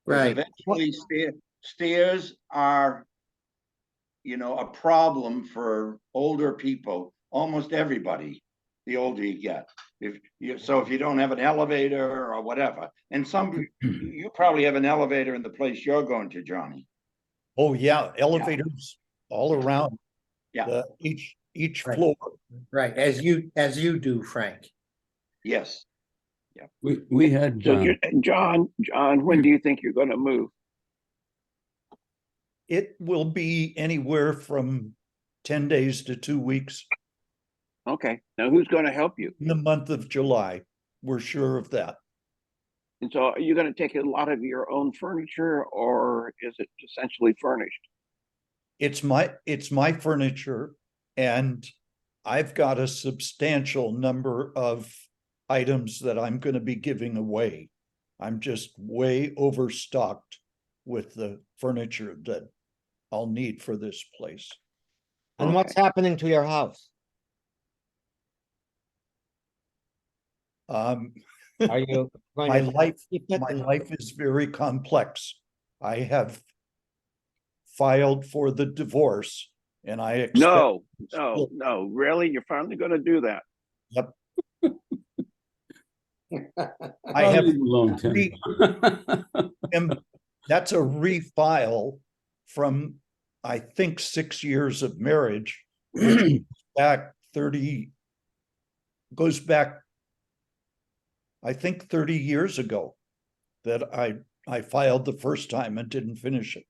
Right. Eventually, stairs are, a problem for older people, almost everybody, the older you get. If you don't have an elevator or whatever, and you probably have an elevator in the place you're going to, Johnny. Oh, yeah, elevators all around. Yeah. Each Right. floor. Right, as you do, Frank. Yes. We had, So John, when do you think you're going to move? It will be anywhere from 10 days to 2 weeks Okay. Now who's going to help you? in the month of July. We're sure of that. And so are you going to take a lot of your own furniture or is it essentially furnished? It's my furniture, and I've got a substantial number of items that I'm going to be giving away. I'm just way overstocked with the furniture that I'll need for this place. And what's happening to your house? Um, Are you going my to life, keep it my and- life is very complex. I have filed for the divorce, and I expect. No, really? You're finally going to do that? Yep. I I'll have leave it alone, Tim. that's a refile from, I think, 6 years of marriage, which goes back, I think 30 years ago that I filed the first time and didn't finish it.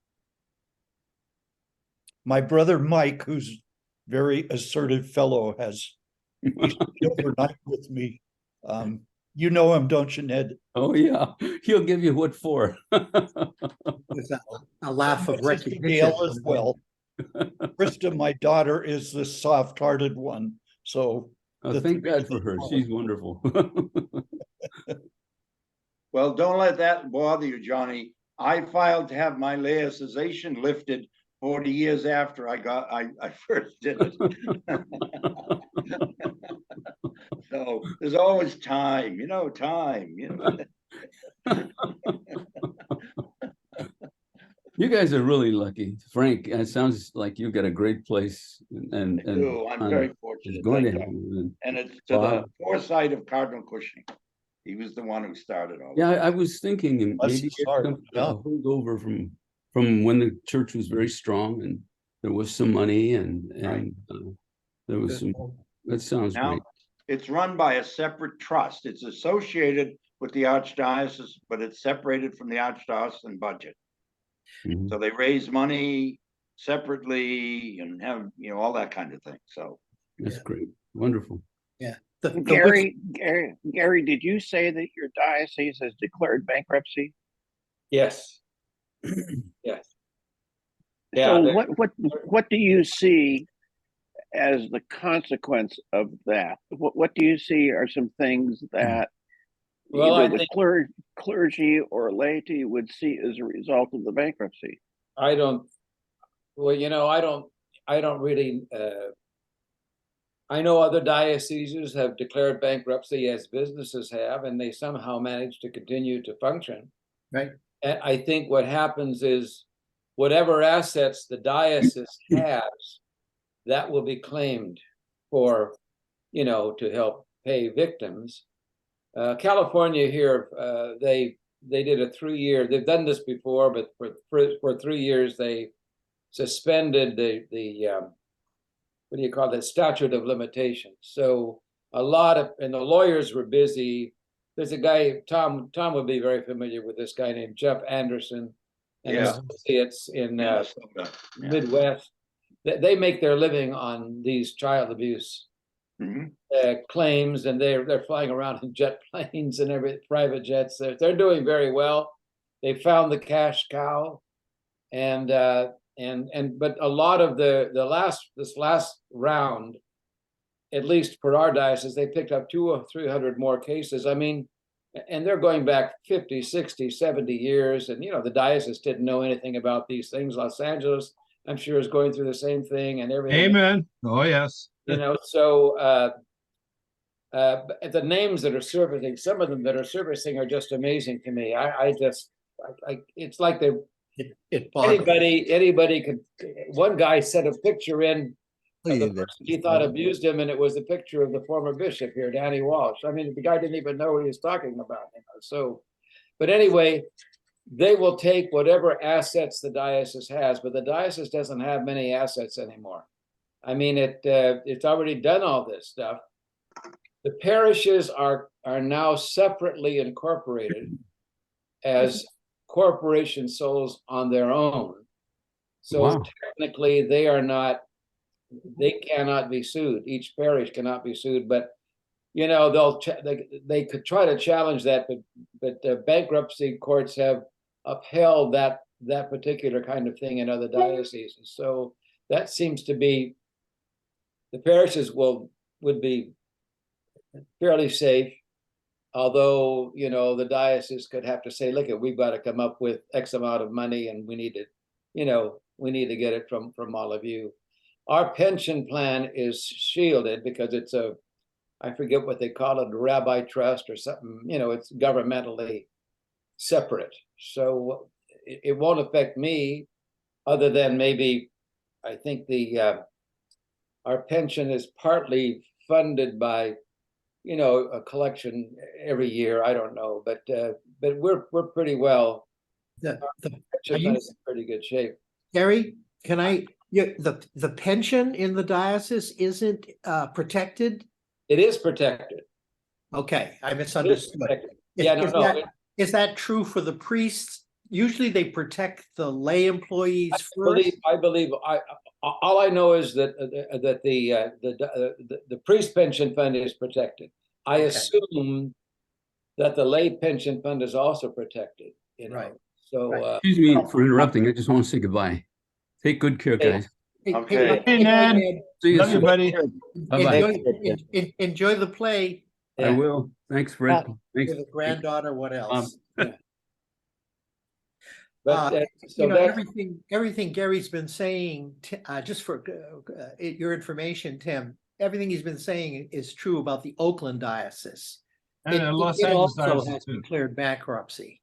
My brother Mike, who's very assertive fellow, has he's overnight with me. You know him, don't you, Ned? Oh, yeah, he'll give you what for. There's a laugh of This is recognition. Gail as well. Krista, my daughter, is the soft-hearted one, so. Oh, thank God for her. She's wonderful. Well, don't let that bother you, Johnny. I filed to have my laicization lifted 40 years after I first did it. So there's always time, time. You guys are really lucky. Frank, it sounds like you've got a great place and I'm very fortunate. it's going to thank happen. God. And it's to the foresight of Cardinal Cushing. He was the one who started all Yeah, this. I was thinking and Bless maybe his it's heart, something yeah. holdover from when the church was very strong and there was some money and there was some. That sounds Now, great. it's run by a separate trust. It's associated with the archdiocese, but it's separated from the archdiocesan budget. Mhm. So they raise money separately and have, all that kind of thing. So That's great. Wonderful. Gary, did you say that your diocese has declared bankruptcy? Yes. Yes. So Yeah. what do you see as the consequence of that? What do you see are some things that Well, either I the think clergy or laity would see as a result of the bankruptcy? I don't really, I know other dioceses have declared bankruptcy as businesses have, and they somehow manage to continue to function. Right. And I think what happens is whatever assets the diocese has, that will be claimed for, to help pay victims. California here, they did a 3-year, they've done this before, but for 3 years, they suspended the what do you call that, statute of limitations. So and the lawyers were busy. There's a guy, Tom would be very familiar with this guy named Jeff Anderson and Yeah. associates in Minnesota. Yeah. Midwest. They make their living on these child abuse Mhm. claims, and they're flying around in jet planes and private jets. They're doing very well. They found the cash cow, and but a lot of this last round, at least for our diocese, they picked up 200 or 300 more cases. I mean, and they're going back 50, 60, 70 years. And, the diocese didn't know anything about these things. Los Angeles, I'm sure, is going through the same thing and everything. Amen. Oh, yes. So the names that are surfacing, some of them that are surfacing are just amazing to me. It's like It boggles. anybody could. One guy sent a picture in of the Yeah, person he thought abused him, and it was a picture of the former bishop here, Danny Walsh. I mean, the guy didn't even know what he was talking about. So, but anyway, they will take whatever assets the diocese has, but the diocese doesn't have many assets anymore. I mean, it's already done all this stuff. The parishes are now separately incorporated as corporation souls on their own. So Wow. technically they cannot be sued. Each parish cannot be sued, but they could try to challenge that, but the bankruptcy courts have upheld that particular kind of thing in other dioceses. So that seems to be, the parishes would be fairly safe. Although, the diocese could have to say, look, we've got to come up with X amount of money and we need to get it from all of you. Our pension plan is shielded because it's I forget what they call it, a rabbi trust or something, it's governmentally separate. So it won't affect me, other than maybe, I think our pension is partly funded by a collection every year. I don't know, but we're pretty well. The Pension is in pretty good shape. Gary, the pension in the diocese isn't protected? It is protected. Okay, I It is misunderstood. protected. Is- Yeah, is no. that- Is that true for the priests? Usually they protect the lay employees first. I believe. All I know is that the priest pension fund is protected. I Okay. assume that the lay pension fund is also protected. Right. So Right. Excuse me for interrupting. I just want to say goodbye. Take good care, Hey. guys. Okay. Hey, Ned. See you Love you, soon. buddy. Bye-bye. Enjoy the play. I will. Thanks, Fred. Thanks. With a granddaughter, what else? But so You know, that's everything Gary's been saying, just for your information, Tim, everything he's been saying is true about the Oakland diocese. And Los It Angeles also diocese has too. declared bankruptcy.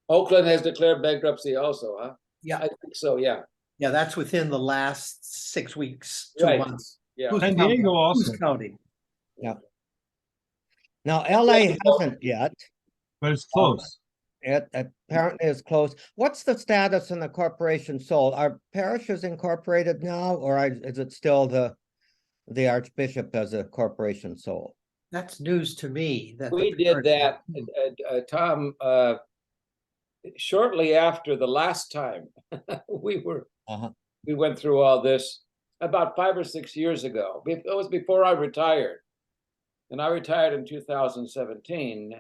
Oakland has declared bankruptcy also, huh? Yeah. I think so, yeah. Yeah, that's within the last 6 weeks, 2 Right. months. Yeah. Who's San counting? Diego also, Who's counting? Now, LA hasn't yet. but it's close. It apparently is closed. What's the status in the corporation sold? Are parishes incorporated now, or is it still the Archbishop as a corporation soul? That's news to me. That We the did that, Tom, shortly after the last time we went through all this, about 5 or 6 years ago. It was before I retired. And I retired in 2017.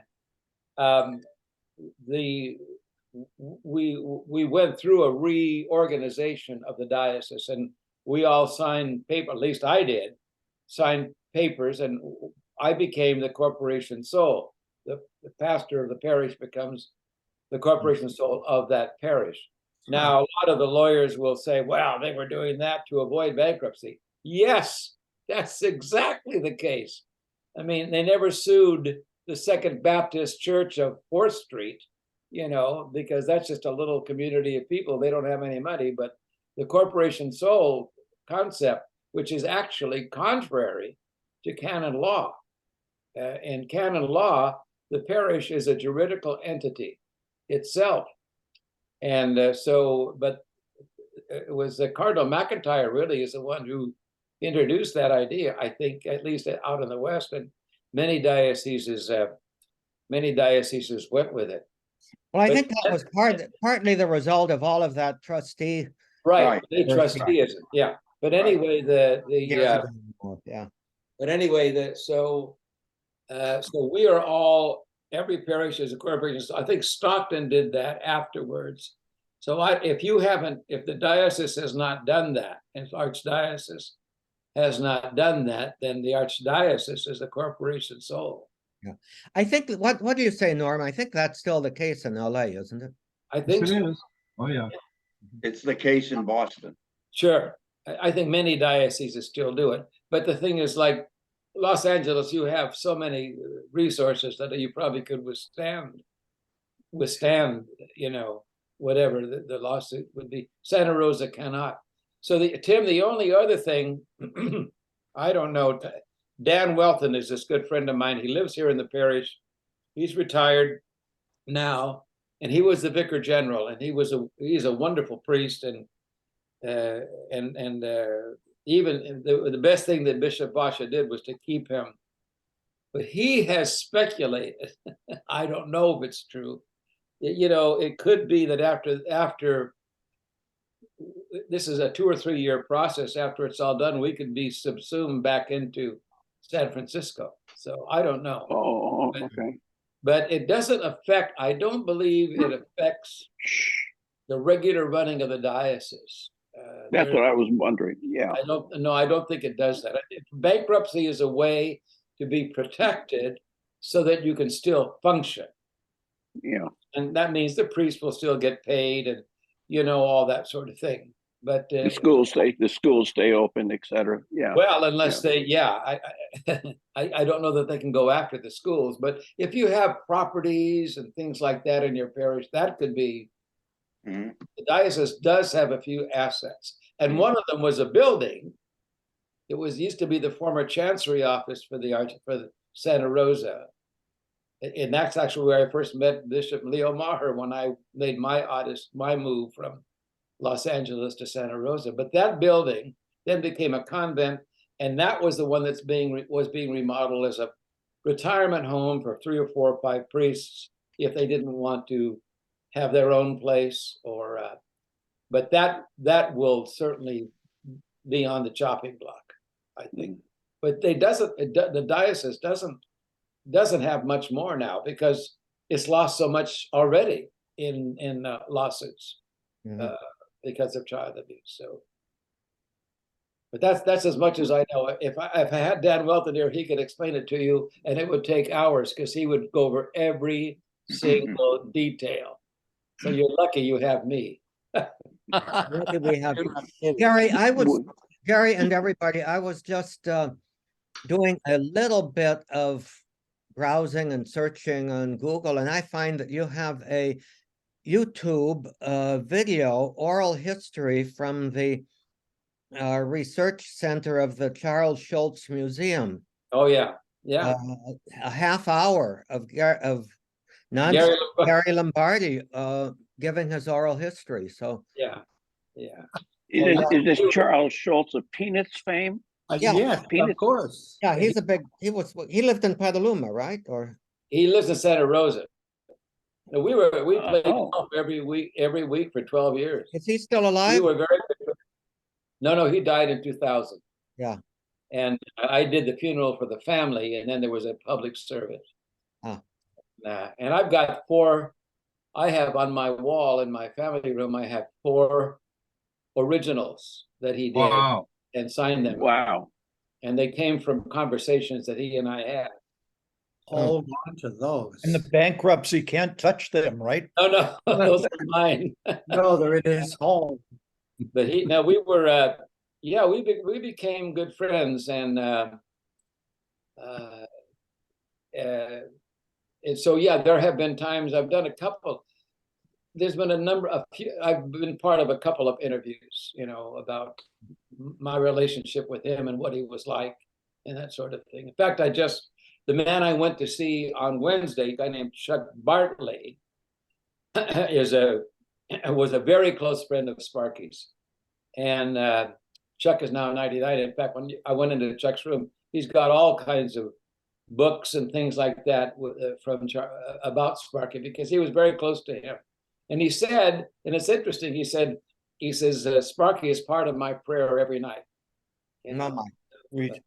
We went through a reorganization of the diocese, and we all signed paper, at least I did, signed papers, and I became the corporation soul. The pastor of the parish becomes the corporation soul of that parish. Now, a lot of the lawyers will say, well, they were doing that to avoid bankruptcy. Yes, that's exactly the case. I mean, they never sued the Second Baptist Church of 4th Street, you know, because that's just a little community of people. They don't have any money, but the corporation soul concept, which is actually contrary to canon law. In canon law, the parish is a juridical entity itself. And but it was Cardinal McIntyre really is the one who introduced that idea, I think, at least out in the West, and many dioceses went with it. Well, I think that was partly the result of all of that trustee. Right, the trusteeism, yeah. But anyway, Yeah. But anyway, so we are all, every parish is a corporation. So I think Stockton did that afterwards. So if the diocese has not done that, if Archdiocese has not done that, then the Archdiocese is a corporation soul. Yeah. I think, what do you say, Norm? I think that's still the case in LA, isn't it? I think Yes, it so. is. Oh, yeah. It's the case in Boston. Sure. I think many dioceses still do it. But the thing is, like Los Angeles, you have so many resources that you probably could withstand, you know, whatever the lawsuit would be. Santa Rosa cannot. So Tim, the only other thing, I don't know, Dan Welton is this good friend of mine. He lives here in the parish. He's retired now, and he was the vicar general, and he's a wonderful priest, and even the best thing that Bishop Basha did was to keep him. But he has speculated, I don't know if it's true, you know, it could be that after this is a 2 or 3 year process, after it's all done, we could be subsumed back into San Francisco. So I don't know. Oh, okay. But it doesn't affect, I don't believe it affects the regular running of the diocese. That's what I was wondering. Yeah. I don't think it does that. Bankruptcy is a way to be protected so that you can still function. Yeah. And that means the priest will still get paid and, you know, all that sort of thing. But The schools stay open, et cetera. Yeah. well, unless they, I don't know that they can go after the schools, but if you have properties and things like that in your parish, that could be, Mhm. the diocese does have a few assets. And one of them was a building. It used to be the former chancery office for the Santa Rosa. And that's actually where I first met Bishop Leo Maher when I made my move from Los Angeles to Santa Rosa. But that building then became a convent, and that was the one that's was being remodeled as a retirement home for 3 or 4 or 5 priests if they didn't want to have their own place. But that will certainly be on the chopping block, I think. But the diocese doesn't have much more now because it's lost so much already in lawsuits. because of child abuse. So, but that's as much as I know. If I had Dan Welton here, he could explain it to you, and it would take hours because he would go over every single detail. So you're lucky you have me. What do we have? Gary, Gary and everybody, I was just doing a little bit of browsing and searching on Google, and I find that you have a YouTube video, oral history from the research center of the Charles Schulz Museum. Oh yeah, yeah. A half hour of non Gary Gary Lombardi giving his oral history. So yeah. Is this Charles Schulz of Peanuts fame? Yeah. Yes, Peanuts. of course. yeah, he lived in Petaluma, right? Or He lives in Santa Rosa. No, we played Oh. golf every week for 12 years. is he still We alive? were very good. No, he died in 2000. Yeah. And I did the funeral for the family, and then there was a public service. Ah. And I've got I have on my wall in my family room, I have 4 originals that he did Wow. and signed them. Wow. And they came from conversations that he and I had. Hold on to those. And the bankruptcy can't touch them, right? Oh, no, those are mine. No, they're in his home. But we were, we became good friends, and so there have been times I've done a couple. There's been I've been part of a couple of interviews, about my relationship with him and what he was like and that sort of thing. In fact, the man I went to see on Wednesday, a guy named Chuck Bartley, was a very close friend of Sparky's. And Chuck is now 99. In fact, when I went into Chuck's room, he's got all kinds of books and things like that about Sparky, because he was very close to him. And he said, and it's interesting, he says, Sparky is part of my prayer every night. Sweet.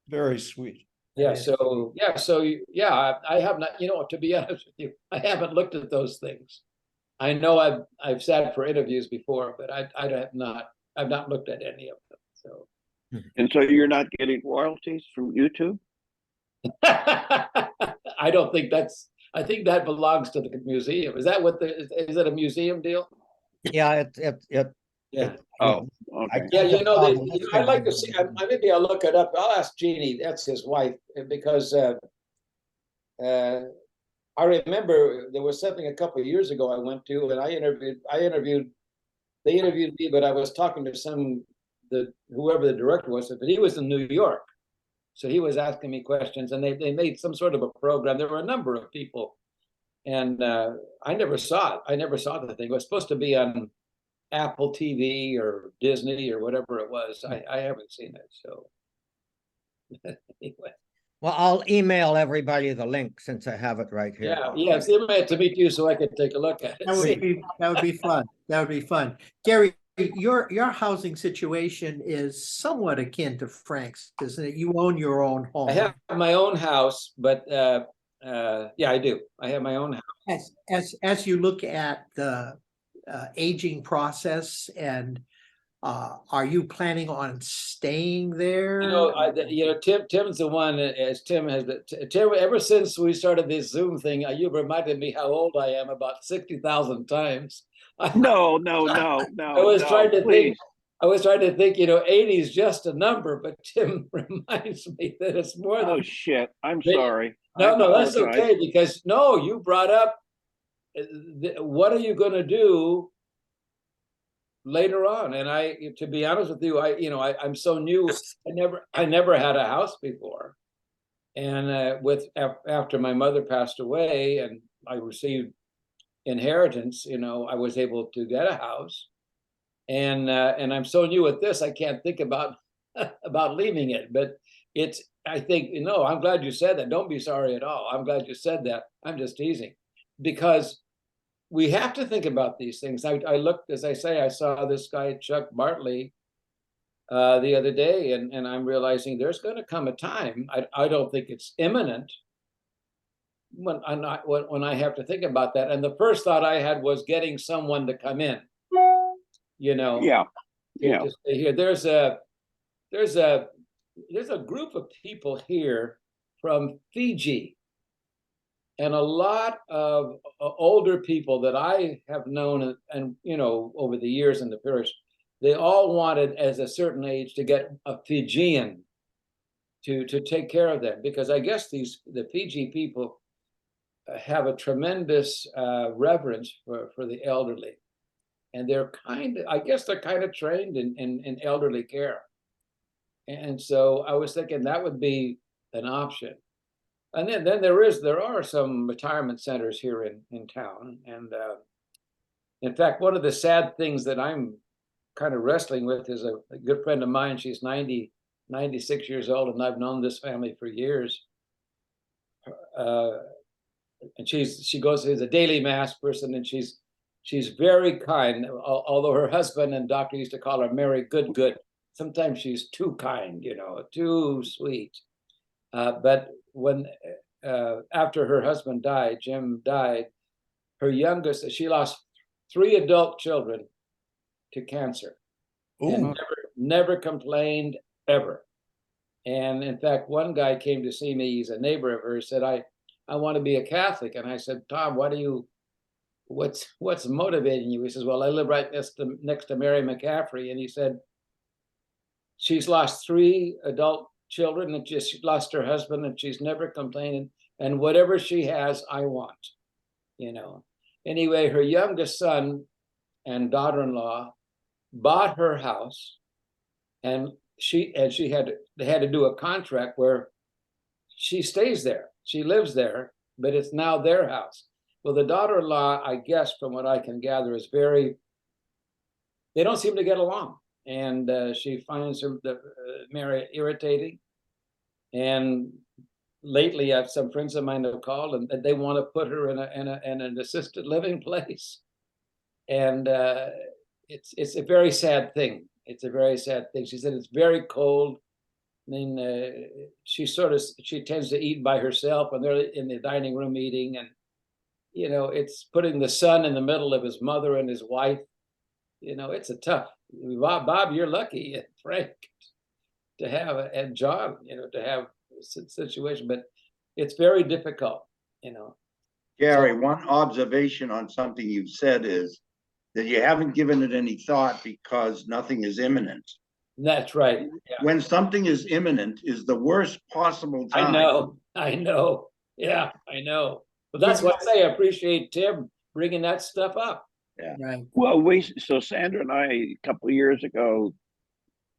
Very sweet. I have not, to be honest with you, I haven't looked at those things. I know I've sat for interviews before, but I've not looked at any of them. So, And so you're not getting royalties from YouTube? I don't think I think that belongs to the museum. Is that is it a museum deal? Yeah, Yeah. Oh, okay. Yeah, I'd like to see, maybe I'll look it up. I'll ask Jeannie, that's his wife, because I remember there was something a couple of years ago I went to, and they interviewed me, but I was talking to whoever the director was, but he was in New York. So he was asking me questions, and they made some sort of a program. There were a number of people, and I never saw it. I never saw the thing. It was supposed to be on Apple TV or Disney or whatever it was. I haven't seen it. So anyway. well, I'll email everybody the link since I have it right here. Yeah, email it to me too, so I can take a look at it. That would be fun. That would be fun. Gary, your housing situation is somewhat akin to Frank's, isn't it? You own your own home. I have my own house, but I do. I have my own house. As you look at the aging process, and are you planning on staying there? Tim's the one, as Tim has Tim, ever since we started this Zoom thing, you've reminded me how old I am about 60,000 times. No. I was trying to think. I was trying to think, 80 is just a number, but Tim reminds me that it's more than. Oh shit! I'm sorry. No, that's okay, because you brought up what are you going to do later on? And to be honest with you, I'm so new. I never had a house before, and after my mother passed away and I received inheritance, I was able to get a house, and I'm so new at this, I can't think about leaving it. But I think, I'm glad you said that. Don't be sorry at all. I'm glad you said that. I'm just teasing, because we have to think about these things. I looked, as I say, I saw this guy, Chuck Bartley, the other day, and I'm realizing there's going to come a time, I don't think it's imminent, when I have to think about that. And the first thought I had was getting someone to come in, you know. Yeah, to- yeah. to stay here. There's a group of people here from Fiji. And a lot of older people that I have known and you know, over the years in the parish, they all wanted as a certain age to get a Fijian to take care of them, because I guess the Fiji people have a tremendous reverence for the elderly. And they're I guess they're kind of trained in elderly care. And so I was thinking that would be an option. And then there are some retirement centers here in town. And in fact, one of the sad things that I'm kind of wrestling with is a good friend of mine. She's 96 years old, and I've known this family for years. And she goes as a daily mass person, and she's very kind, although her husband and doctor used to call her Mary Good. Sometimes she's too kind, you know, too sweet. But when after her husband died, Jim died, her youngest, she lost 3 adult children to cancer. And never complained ever. And in fact, one guy came to see me, he's a neighbor of hers, said, I want to be a Catholic. And I said, Tom, what's motivating you? He says, well, I live right next to Mary McCaffrey. And he said, she's lost 3 adult children, and she lost her husband, and she's never complaining. And whatever she has, I want, you know. Anyway, her youngest son and daughter-in-law bought her house, and they had to do a contract where she stays there. She lives there, but it's now their house. Well, the daughter-in-law, I guess, from what I can gather, is they don't seem to get along. And she finds Mary irritating. And lately, some friends of mine have called, and they want to put her in an assisted living place. And it's a very sad thing. It's a very sad thing. She said it's very cold. I mean, she tends to eat by herself, and they're in the dining room eating, and you know, it's putting the son in the middle of his mother and his wife. You know, it's a tough. Bob, you're lucky, and Frank, to have, and John, you know, to have a situation, but it's very difficult, you know. Gary, one observation on something you've said is that you haven't given it any thought because nothing is imminent. That's right. Yeah. When something is imminent is the worst possible time. I know. Yeah, I know. But that's why I say I appreciate Tim bringing that stuff up. Yeah. Right. Well, so Sandra and I, a couple of years ago,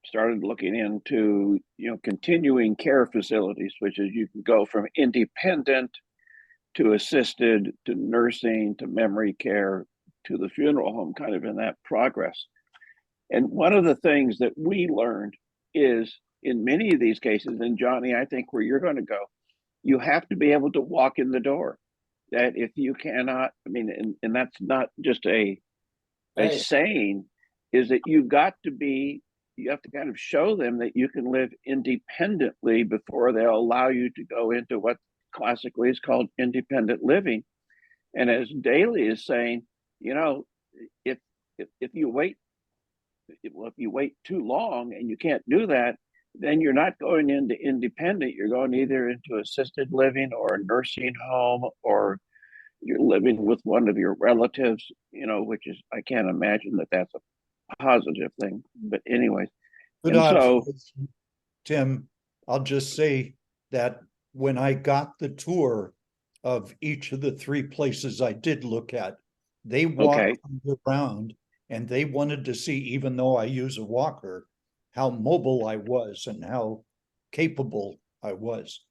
started looking into, you know, continuing care facilities, which is you can go from independent to assisted to nursing to memory care to the funeral home, kind of in that progress. And one of the things that we learned is in many of these cases, and Johnny, I think where you're going to go, you have to be able to walk in the door. That if you cannot, I mean, and that's not just a saying, is that you have to kind of show them that you can live independently before they'll allow you to go into what classically is called independent living. And as Daly is saying, you know, if you wait too long and you can't do that, then you're not going into independent. You're going either into assisted living or a nursing home, or you're living with one of your relatives, you know, which is, I can't imagine that that's a positive thing. But anyways, Good observation, Tim. I'll just say that when I got the tour of each of the 3 places I did look at, they walked around and they wanted to see, even though I use a walker, how mobile I was and how capable I was.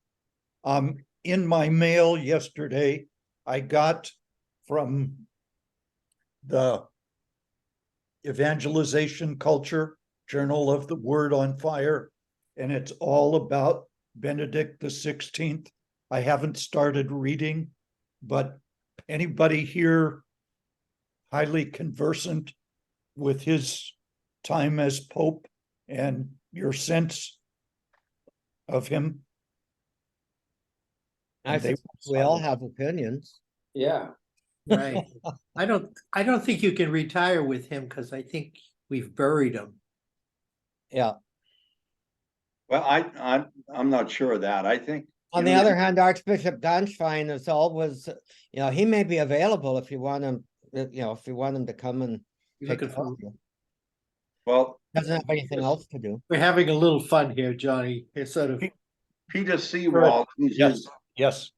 In my mail yesterday, I got from the Evangelization Culture Journal of the Word on Fire, and it's all about Benedict XVI. I haven't started reading, but anybody here highly conversant with his time as Pope and your sense of him? I think we all have opinions. Yeah. Right. I don't think you can retire with him, because I think we've buried them. Yeah. Well, I'm not sure of that. I think. On the other hand, Archbishop Ganschwein is always, he may be available if you want him, if you want him to come and You're take looking for- coffee. Well, Doesn't have anything else to do. We're having a little fun here, Johnny. It's sort of, Peter Seawald, who's Yes, his, yes.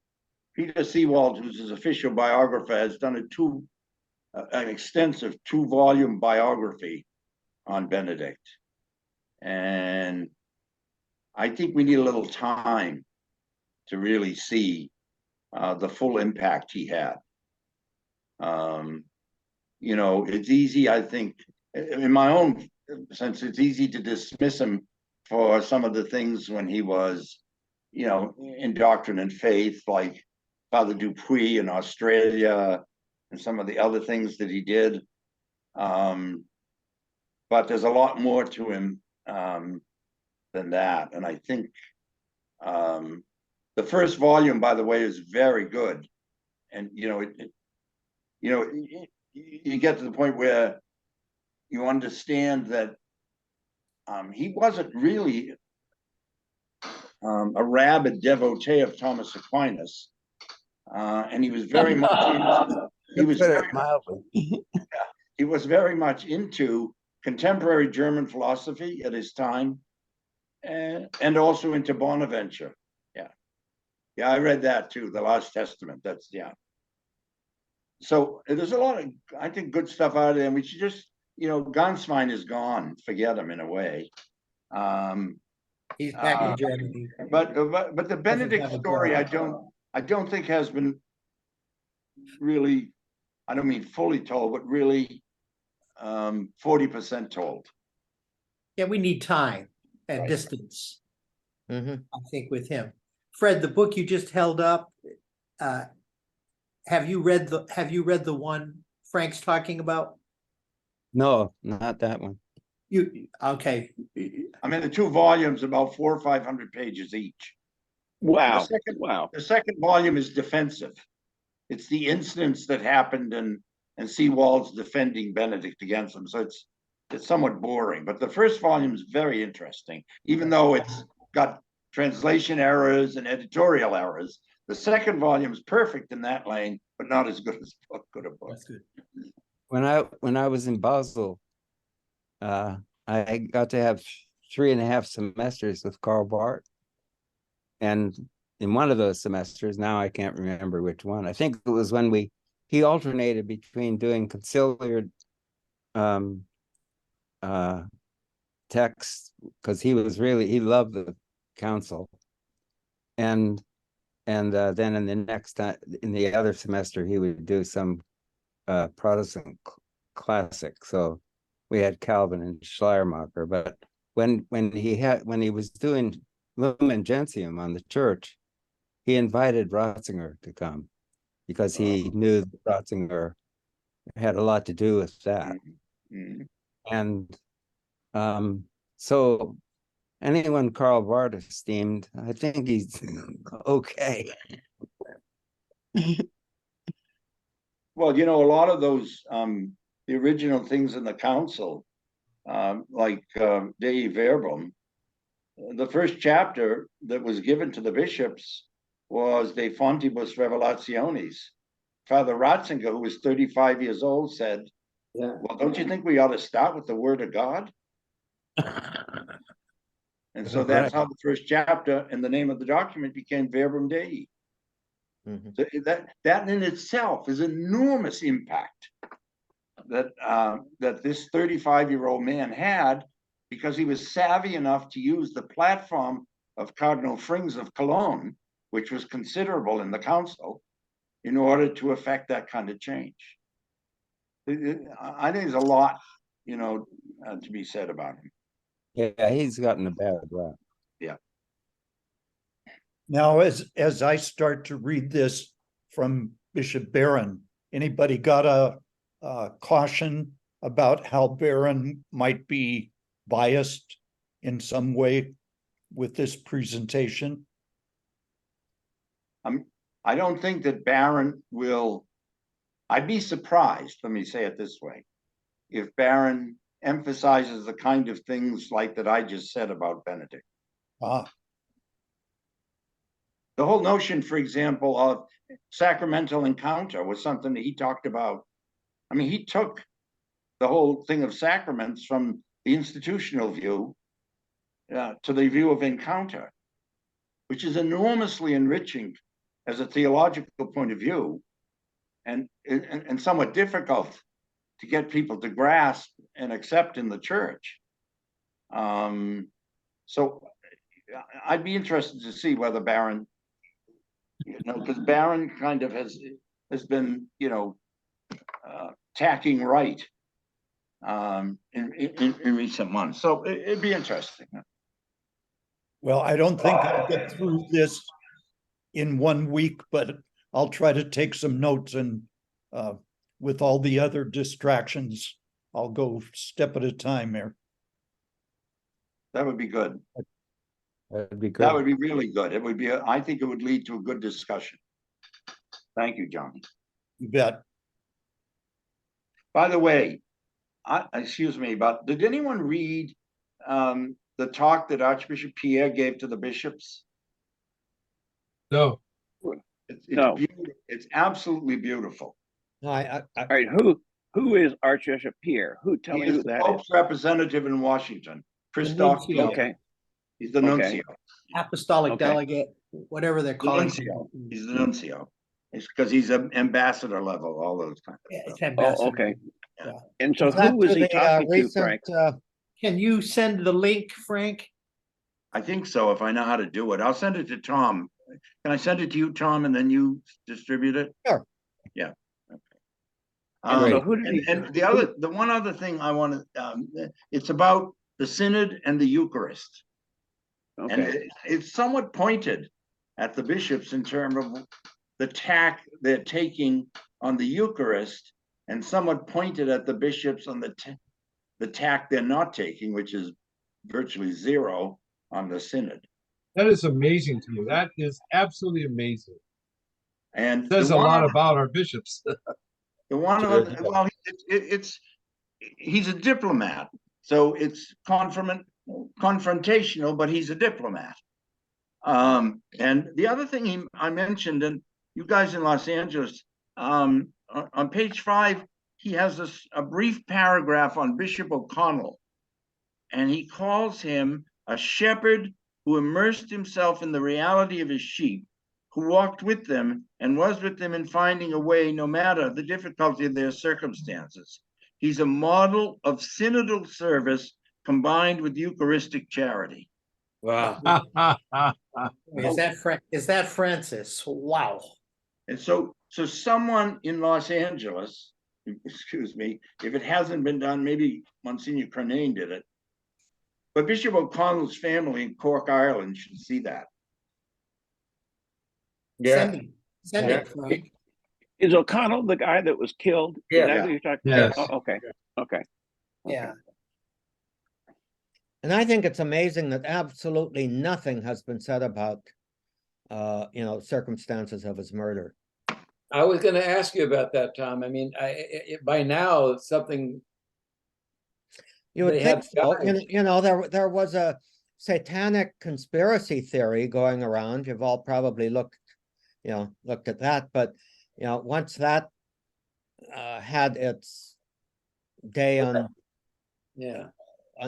Peter Seawald, who's his official biographer, has done an extensive 2-volume biography on Benedict. And I think we need a little time to really see the full impact he had. It's easy, I think, in my own sense, it's easy to dismiss him for some of the things when he was, in doctrine and faith, like Father Dupuis in Australia and some of the other things that he did. But there's a lot more to him than that. And I think the first volume, by the way, is very good. And, you get to the point where you understand that he wasn't really a rabid devotee of Thomas Aquinas. And he was very much into, he was very much into contemporary German philosophy at his time, and also into Bonaventure. Yeah, I read that too, the Last Testament. That's, yeah. So there's a lot of, I think, good stuff out of there. And we should just, Ganschwein is gone. Forget him in a way. he's back in Germany. But the Benedict have a story, job. I don't think has been really, I don't mean fully told, but really 40% told. Yeah, we need time and Right. distance, Mhm. I think, with him. Fred, the book you just held up, have you read the one Frank's talking about? No, not that one. Okay. I mean, the 2 volumes, about 400 or 500 pages each. Wow. second- Wow. The second volume is defensive. It's the incidents that happened and Seawald's defending Benedict against them. So it's somewhat boring, but the first volume is very interesting, even though it's got translation errors and editorial errors. The second volume is perfect in that lane, but not as good as good a book. That's good. When I was in Basel, I got to have 3.5 semesters with Karl Barth. And in one of those semesters, now I can't remember which one. I think it was when he alternated between doing conciliar texts, because he loved the council. And then in the next time, in the other semester, he would do some Protestant classic. So we had Calvin and Schleiermacher. But when he was doing Lumen Gentium on the church, he invited Ratzinger to come because he knew that Ratzinger had a lot to do with that. Mhm. And so anyone Karl Barth esteemed, I think he's okay. Well, a lot of those, the original things in the council, like Dei Verbum, the first chapter that was given to the bishops was De Fontibus Revelationis. Father Ratzinger, who was 35 years old, said, Yeah. well, don't you think we ought to start with the Word of God? And so that's how the first chapter and the name of the document became Verbum Dei. Mhm. So that in itself is enormous impact that this 35-year-old man had, because he was savvy enough to use the platform of Cardinal Frings of Cologne, which was considerable in the council, in order to effect that kind of change. I think there's a lot, to be said about him. Yeah, he's gotten a bad rap. Now, as I start to read this from Bishop Barron, anybody got a caution about how Barron might be biased in some way with this presentation? I don't think that Barron will, I'd be surprised, let me say it this way, if Barron emphasizes the kind of things like that I just said about Benedict. Ah, The whole notion, for example, of sacramental encounter was something that he talked about. I mean, he took the whole thing of sacraments from the institutional view to the view of encounter, which is enormously enriching as a theological point of view, and somewhat difficult to get people to grasp and accept in the church. So I'd be interested to see whether Barron, because Barron kind of has been, tacking right in recent months. So it'd be interesting. well, I don't think I'll get through this in 1 week, but I'll try to take some notes, and with all the other distractions, I'll go step at a time here. That would be good. That'd be That good. would be really good. It would be, I think it would lead to a good discussion. Thank you, John. You bet. By the way, excuse me, but did anyone read the talk that Archbishop Pierre gave to the bishops? No, No. It's absolutely beautiful. No, All right, who is Archbishop Pierre? Tell He me is who the that is. Pope's representative in Washington, Christoph nuncio. Pierre. Okay, He's the Okay. nuncio. Apostolic Okay. delegate, whatever they're The calling. nuncio. He's the nuncio. It's because he's an ambassador level, all those kinds of Yeah, stuff. it's ambassador. okay. Yeah. And so was that who was to he the, talking to, recent, Frank? Can you send the link, Frank? I think so, if I know how to do it. I'll send it to Tom. Can I send it to you, Tom, and then you distribute it? Sure. Yeah. Okay. And so who did he? And the one other thing I want to, it's about the Synod and the Eucharist. And Okay, it's somewhat pointed at the bishops in terms of the tack they're taking on the Eucharist, and somewhat pointed at the bishops on the tack they're not taking, which is virtually zero on the Synod. that is amazing to me. That is absolutely amazing. And Says a lot about our bishops. the one Sure. other, well, he's a diplomat, so it's confrontational, but he's a diplomat. And the other thing I mentioned, and you guys in Los Angeles, on page 5, he has a brief paragraph on Bishop O'Connell, and he calls him a shepherd who immersed himself in the reality of his sheep, who walked with them and was with them in finding a way, no matter the difficulty of their circumstances. He's a model of synodal service combined with Eucharistic charity. Wow. Is that Francis? Wow. And so someone in Los Angeles, excuse me, if it hasn't been done, maybe Monsignor Crenane did it, but Bishop O'Connell's family in Cork, Ireland should see that. Yeah. Send it, Frank. is O'Connell the guy that was killed? Is Yeah. that who you're talking Yes. about? Oh, okay. Yeah. And I think it's amazing that absolutely nothing has been said about, circumstances of his murder. I was going to ask you about that, Tom. I mean, by now it's something. You would They think have so. There was a satanic conspiracy theory going around. You've all probably looked at that, but once that had its day on Yeah.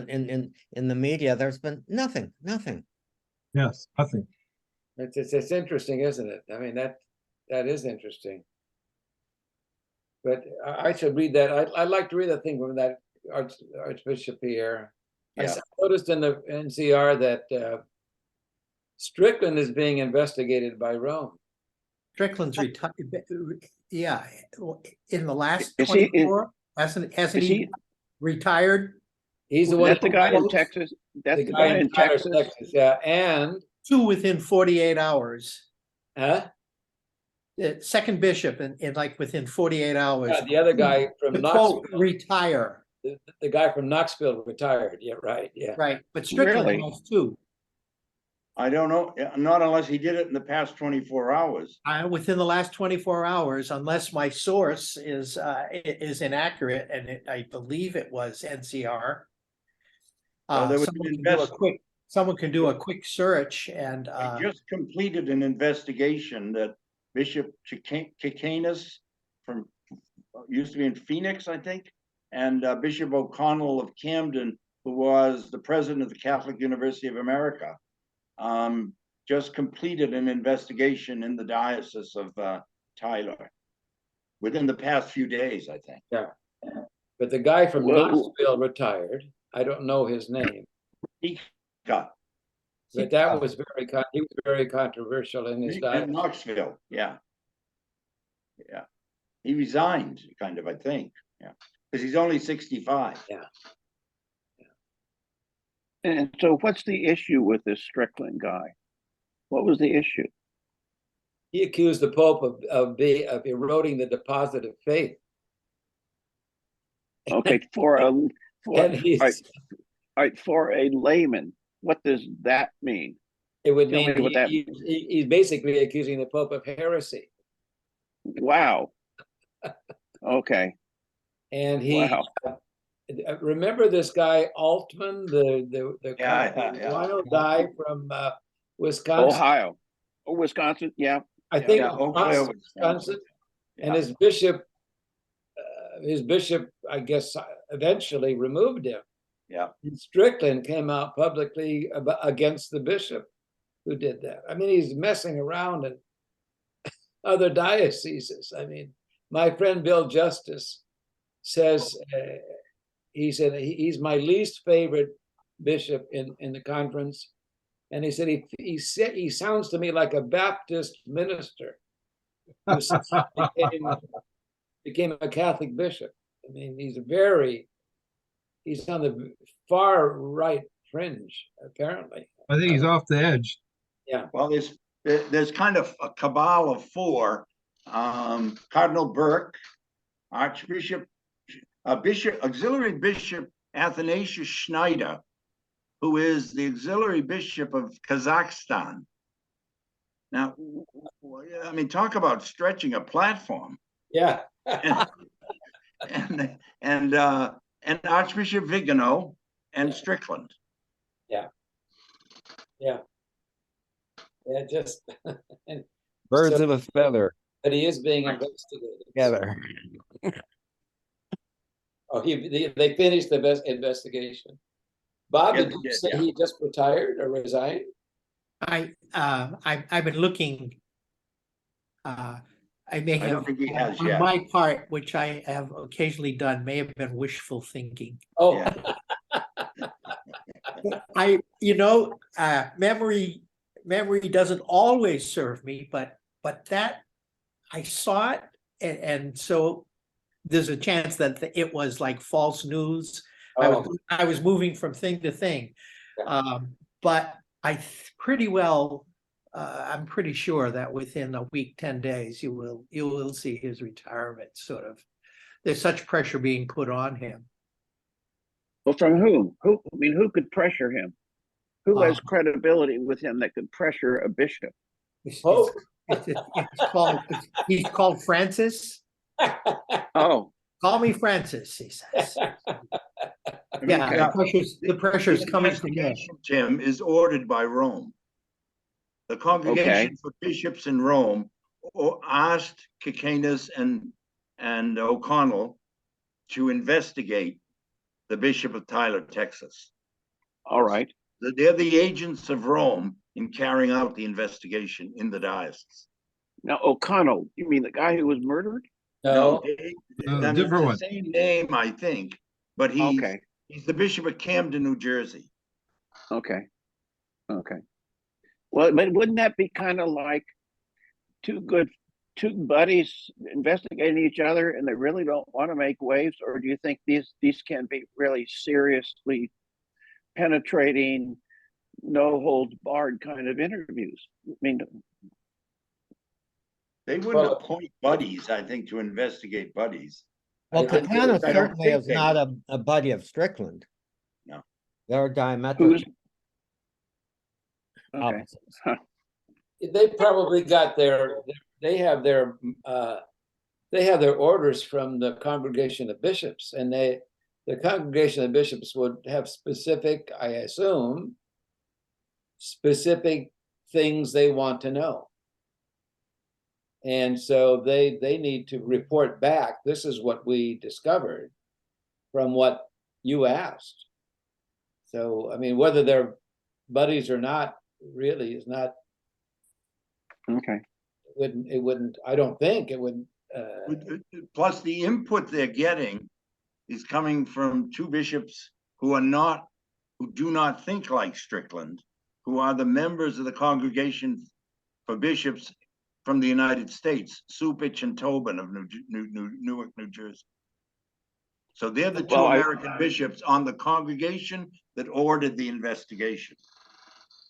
in the media, there's been nothing. Yes, nothing. It's interesting, isn't it? I mean, that is interesting. But I should read that. I'd like to read that thing from that Archbishop Pierre. Yeah. I noticed in the NCR that Strickland is being investigated by Rome. Strickland's retired. Yeah, in the last Is he- 24, hasn't Is he he, retired? He's the is one. that the guy in who- Texas? That's The the guy guy in Tyler, Texas? yeah. And, 2 within 48 hours. huh? The second bishop in like within 48 hours. The other guy from To quote, Knoxville, retire. the guy from Knoxville retired. Yeah, right. Yeah. Right, but Strickland Really? has 2. I don't know, not unless he did it in the past 24 hours. Within the last 24 hours, unless my source is inaccurate, and I believe it was NCR. Well, there was an Someone can do a quick search and, I just completed an investigation that Bishop Chicanus from, used to be in Phoenix, I think, and Bishop O'Connell of Camden, who was the president of the Catholic University of America, just completed an investigation in the Diocese of Tyler within the past few days, I think. Yeah. But the guy from Whoa. Knoxville retired. I don't know his name. He got But that was he was very controversial in his in diet. Knoxville, yeah. Yeah. He resigned, kind of, I think, yeah, because he's only 65. Yeah. And so what's the issue with this Strickland guy? What was the issue? He accused the Pope of eroding the deposit of faith. Okay, for a And he's, all right, for a layman, what does that mean? it would Tell mean me what that he's basically accusing the Pope of heresy. Wow. Okay. And he Wow. remember this guy Altman, the Yeah. wild guy from Wisconsin. Ohio. Oh, Wisconsin, yeah. I think Yeah, Oak Cliff, Wisconsin. And Yeah. his bishop, I guess, eventually removed him. Yeah. And Strickland came out publicly against the bishop who did that. I mean, he's messing around in other dioceses. I mean, my friend Bill Justice says, he said he's my least favorite bishop in the conference. And he said he sounds to me like a Baptist minister who became a Catholic bishop. I mean, he's on the far right fringe, apparently. I think he's off the edge. Well, there's kind of a cabal of four. Cardinal Burke, Archbishop, Auxiliary Bishop Athanasius Schneider, who is the auxiliary bishop of Kazakhstan. Now, I mean, talk about stretching a platform. Yeah. and Archbishop Vigano and Strickland. Yeah, just Birds So- of a feather but he is being investigated. together. Oh, they finished the investigation. Bob, Yeah, did you they did, say yeah. he just retired or resigned? I've been looking. I may I don't have, think he has on yet. my part, which I have occasionally done, may have been wishful thinking. Oh, Yeah. Memory doesn't always serve me, but that I saw it, and so there's a chance that it was like false news. oh, I was moving from thing to thing. But pretty well, I'm pretty sure that within a week, 10 days, you will see his retirement sort of. There's such pressure being put on him. Well, from whom? Who could pressure him? Who has Um, credibility with him that could pressure a bishop? Oh. He's called Francis. Oh, Call me Francis, he says. I mean, Yeah, the pressure's coming to me. investigation, Tim, is ordered by Rome. The Congregation for Bishops in Rome asked Chicanus and O'Connell to investigate the Bishop of Tyler, Texas. all right. They're the agents of Rome in carrying out the investigation in the diocese. Now, O'Connell, you mean the guy who was murdered? no, I mean, different it's one. the same name, I think, but Okay, he's the Bishop of Camden, New Jersey. okay. Well, but wouldn't that be kind of like two buddies investigating each other and they really don't want to make waves? Or do you think these can be really seriously penetrating, no holds barred kind of interviews? I mean, They wouldn't Well- appoint buddies, I think, to investigate buddies. Well, I don't Katana think certainly is they not would. a buddy of Strickland. No. They're diametric. who's Okay. opposites. They probably got they have their orders from the Congregation of Bishops, and the Congregation of Bishops would have specific, I assume, specific things they want to know. And so they need to report back, this is what we discovered from what you asked. So, I mean, whether they're buddies or not really is not, Okay. it wouldn't, I don't think it would. Plus, the input they're getting is coming from two bishops who do not think like Strickland, who are the members of the Congregation for Bishops from the United States, Supich and Tobin of Newark, New Jersey. So they're the two American bishops on the congregation that ordered the investigation.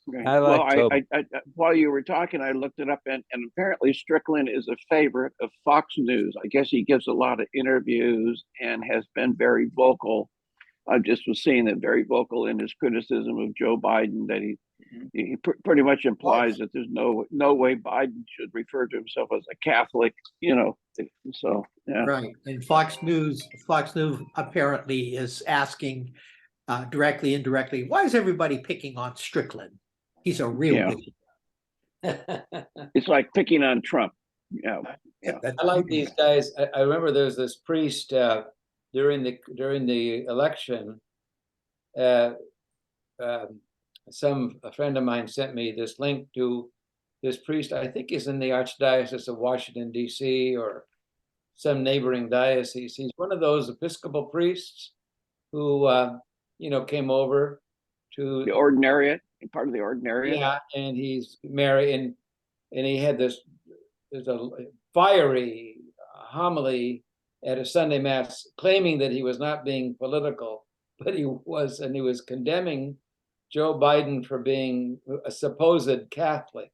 Okay. I like I while you were talking, I looked it up, and apparently Strickland is a favorite of Fox News. I guess he gives a lot of interviews and has been very vocal. I just was seeing that very vocal in his criticism of Joe Biden, that he pretty much implies that there's no way Biden should refer to himself as a Catholic, you know. So yeah. Right. And Fox News apparently is asking directly, indirectly, why is everybody picking on Strickland? He's a real bishop. It's like picking on Trump. Yeah. I like these guys. I remember there's this priest during the election. A friend of mine sent me this link to this priest. I think he's in the Archdiocese of Washington, D.C. or some neighboring diocese. He's one of those Episcopal priests who came over to the ordinariate, part of the ordinariate. Yeah, and he's married, and he had there's a fiery homily at a Sunday Mass claiming that he was not being political, but he was, and he was condemning Joe Biden for being a supposed Catholic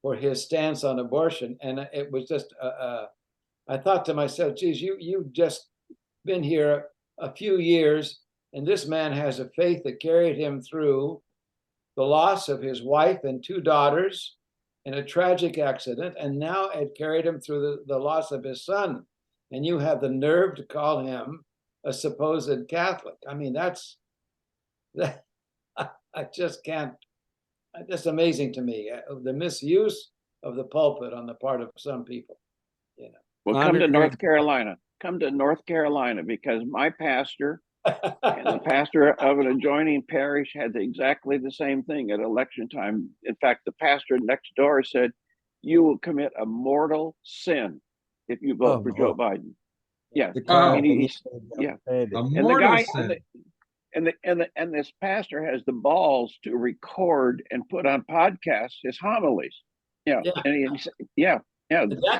for his stance on abortion. And it was just, I thought to myself, geez, you've just been here a few years, and this man has a faith that carried him through the loss of his wife and two daughters in a tragic accident, and now it carried him through the loss of his son. And you have the nerve to call him a supposed Catholic. I mean, that's I just can't. That's amazing to me. The misuse of the pulpit on the part of some people. You know. Well, come to North Carolina. Come to North Carolina, because my pastor and the pastor of an adjoining parish had exactly the same thing at election time. In fact, the pastor next door said, "You will commit a mortal sin if you vote for Joe Biden." Yes, yeah. A And the mortal guy sin. and this pastor has the balls to record and put on podcasts his homilies. Yeah, and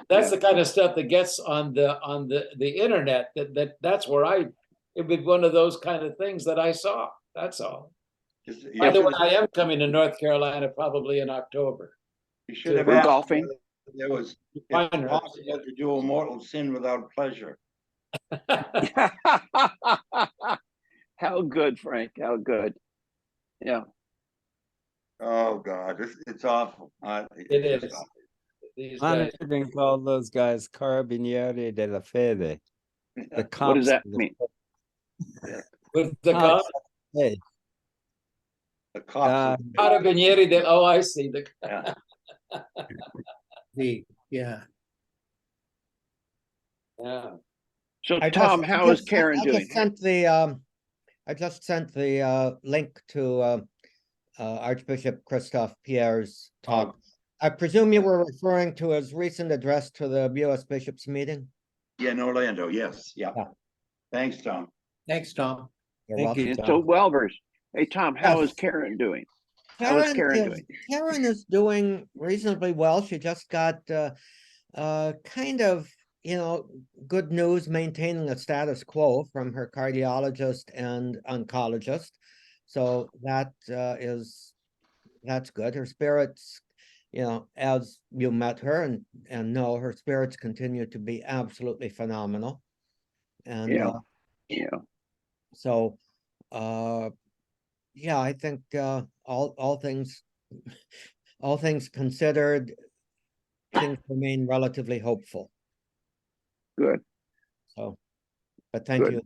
That's the kind of stuff that gets on the internet. That's where it would be one of those kind of things that I saw. That's all. By the way, I am coming to North Carolina probably in October. You should have for asked golfing. There was possible to do a mortal sin without pleasure. How good, Frank? How good? Yeah. Oh God, it's awful. It is. Awful. These I'm guys. even called those guys Carabinieri della Fede. The cops. What does that mean? With the cops. Hey, The cops. Carabinieri del. Oh, I see. Yeah. Yeah. So, Tom, how is Karen doing? I just sent the link to Archbishop Christophe Pierre's talk. I presume you were referring to his recent address to the U.S. Bishops meeting? Yeah, in Orlando, yes, yeah. Thanks, Tom. Thanks, Tom. You're Thank welcome. you, So, Welvers. Hey, Tom, how is Karen doing? How is Karen doing? Karen is doing reasonably well. She just got kind of, good news, maintaining the status quo from her cardiologist and oncologist. So that's good. Her spirits, as you met her and know, her spirits continue to be absolutely phenomenal. And so I think all things all things considered, things remain relatively hopeful. Good. So, but thank Good. you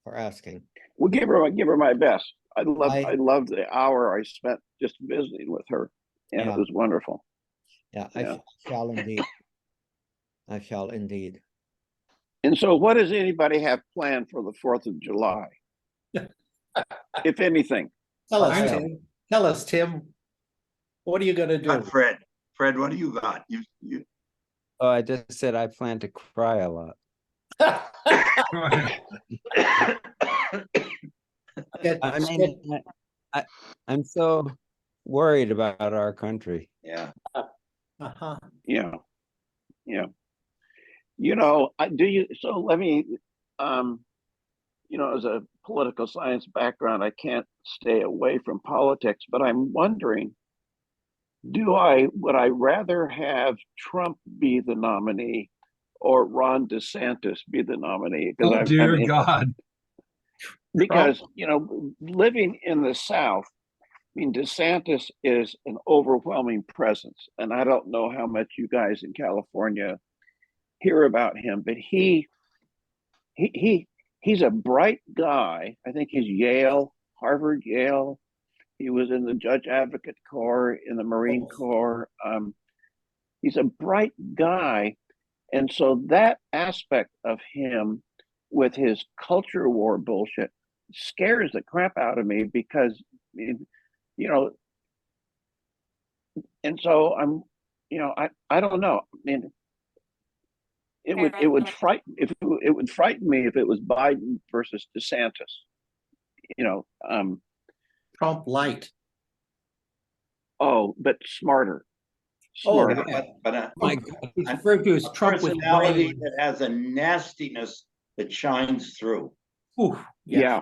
for asking. Well, give her my best. I I- loved the hour I spent just visiting with her, and Yeah. it was wonderful. Yeah, Yeah. I shall indeed. I shall indeed. And so, what does anybody have planned for the 4th of July? If anything. Tell us, I- Tim. Tell us, Tim. What are you gonna do? Got Fred. Fred, what do you got? You, Oh, I just said I plan to cry a lot. I mean, I'm so worried about our country. yeah. Uh-huh. Yeah. Yeah. You know, so let me, you know, as a political science background, I can't stay away from politics, but I'm wondering, would I rather have Trump be the nominee or Ron DeSantis be the nominee? Because Oh, dear God. because, you know, living in the South, I mean, DeSantis is an overwhelming presence, and I don't know how much you guys in California hear about him, but he's a bright guy. I think he's Harvard, Yale. He was in the Judge Advocate Corps, in the Marine Corps. He's a bright guy, and so that aspect of him, with his culture war bullshit, scares the crap out of me because, you know, and so I'm, you know, I don't know. I mean, it would frighten me if it was Biden versus DeSantis. You know, Trump light. oh, but smarter. Oh, Smarter. yeah. But My God. He's referred to as a Trump with personality brain. that has a nastiness that shines through. Ooh, Yeah.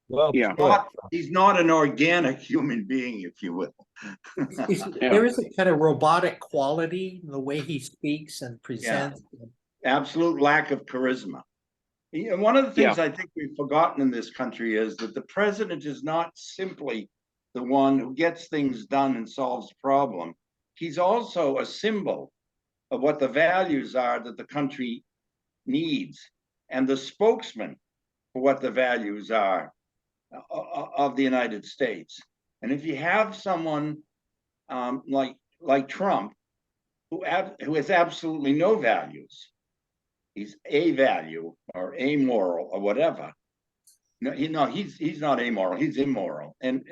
Well, Yeah. put. He's not an organic human being, if you will. There is a kind of robotic quality in the way he speaks and presents. Absolute lack of charisma. And one of the things I think we've forgotten in this country is that the president is not simply the one who gets things done and solves the problem. He's also a symbol of what the values are that the country needs, and the spokesman for what the values are of the United States. And if you have someone like Trump, who has absolutely no values, he's a value or amoral or whatever. No, he's not amoral. He's immoral, and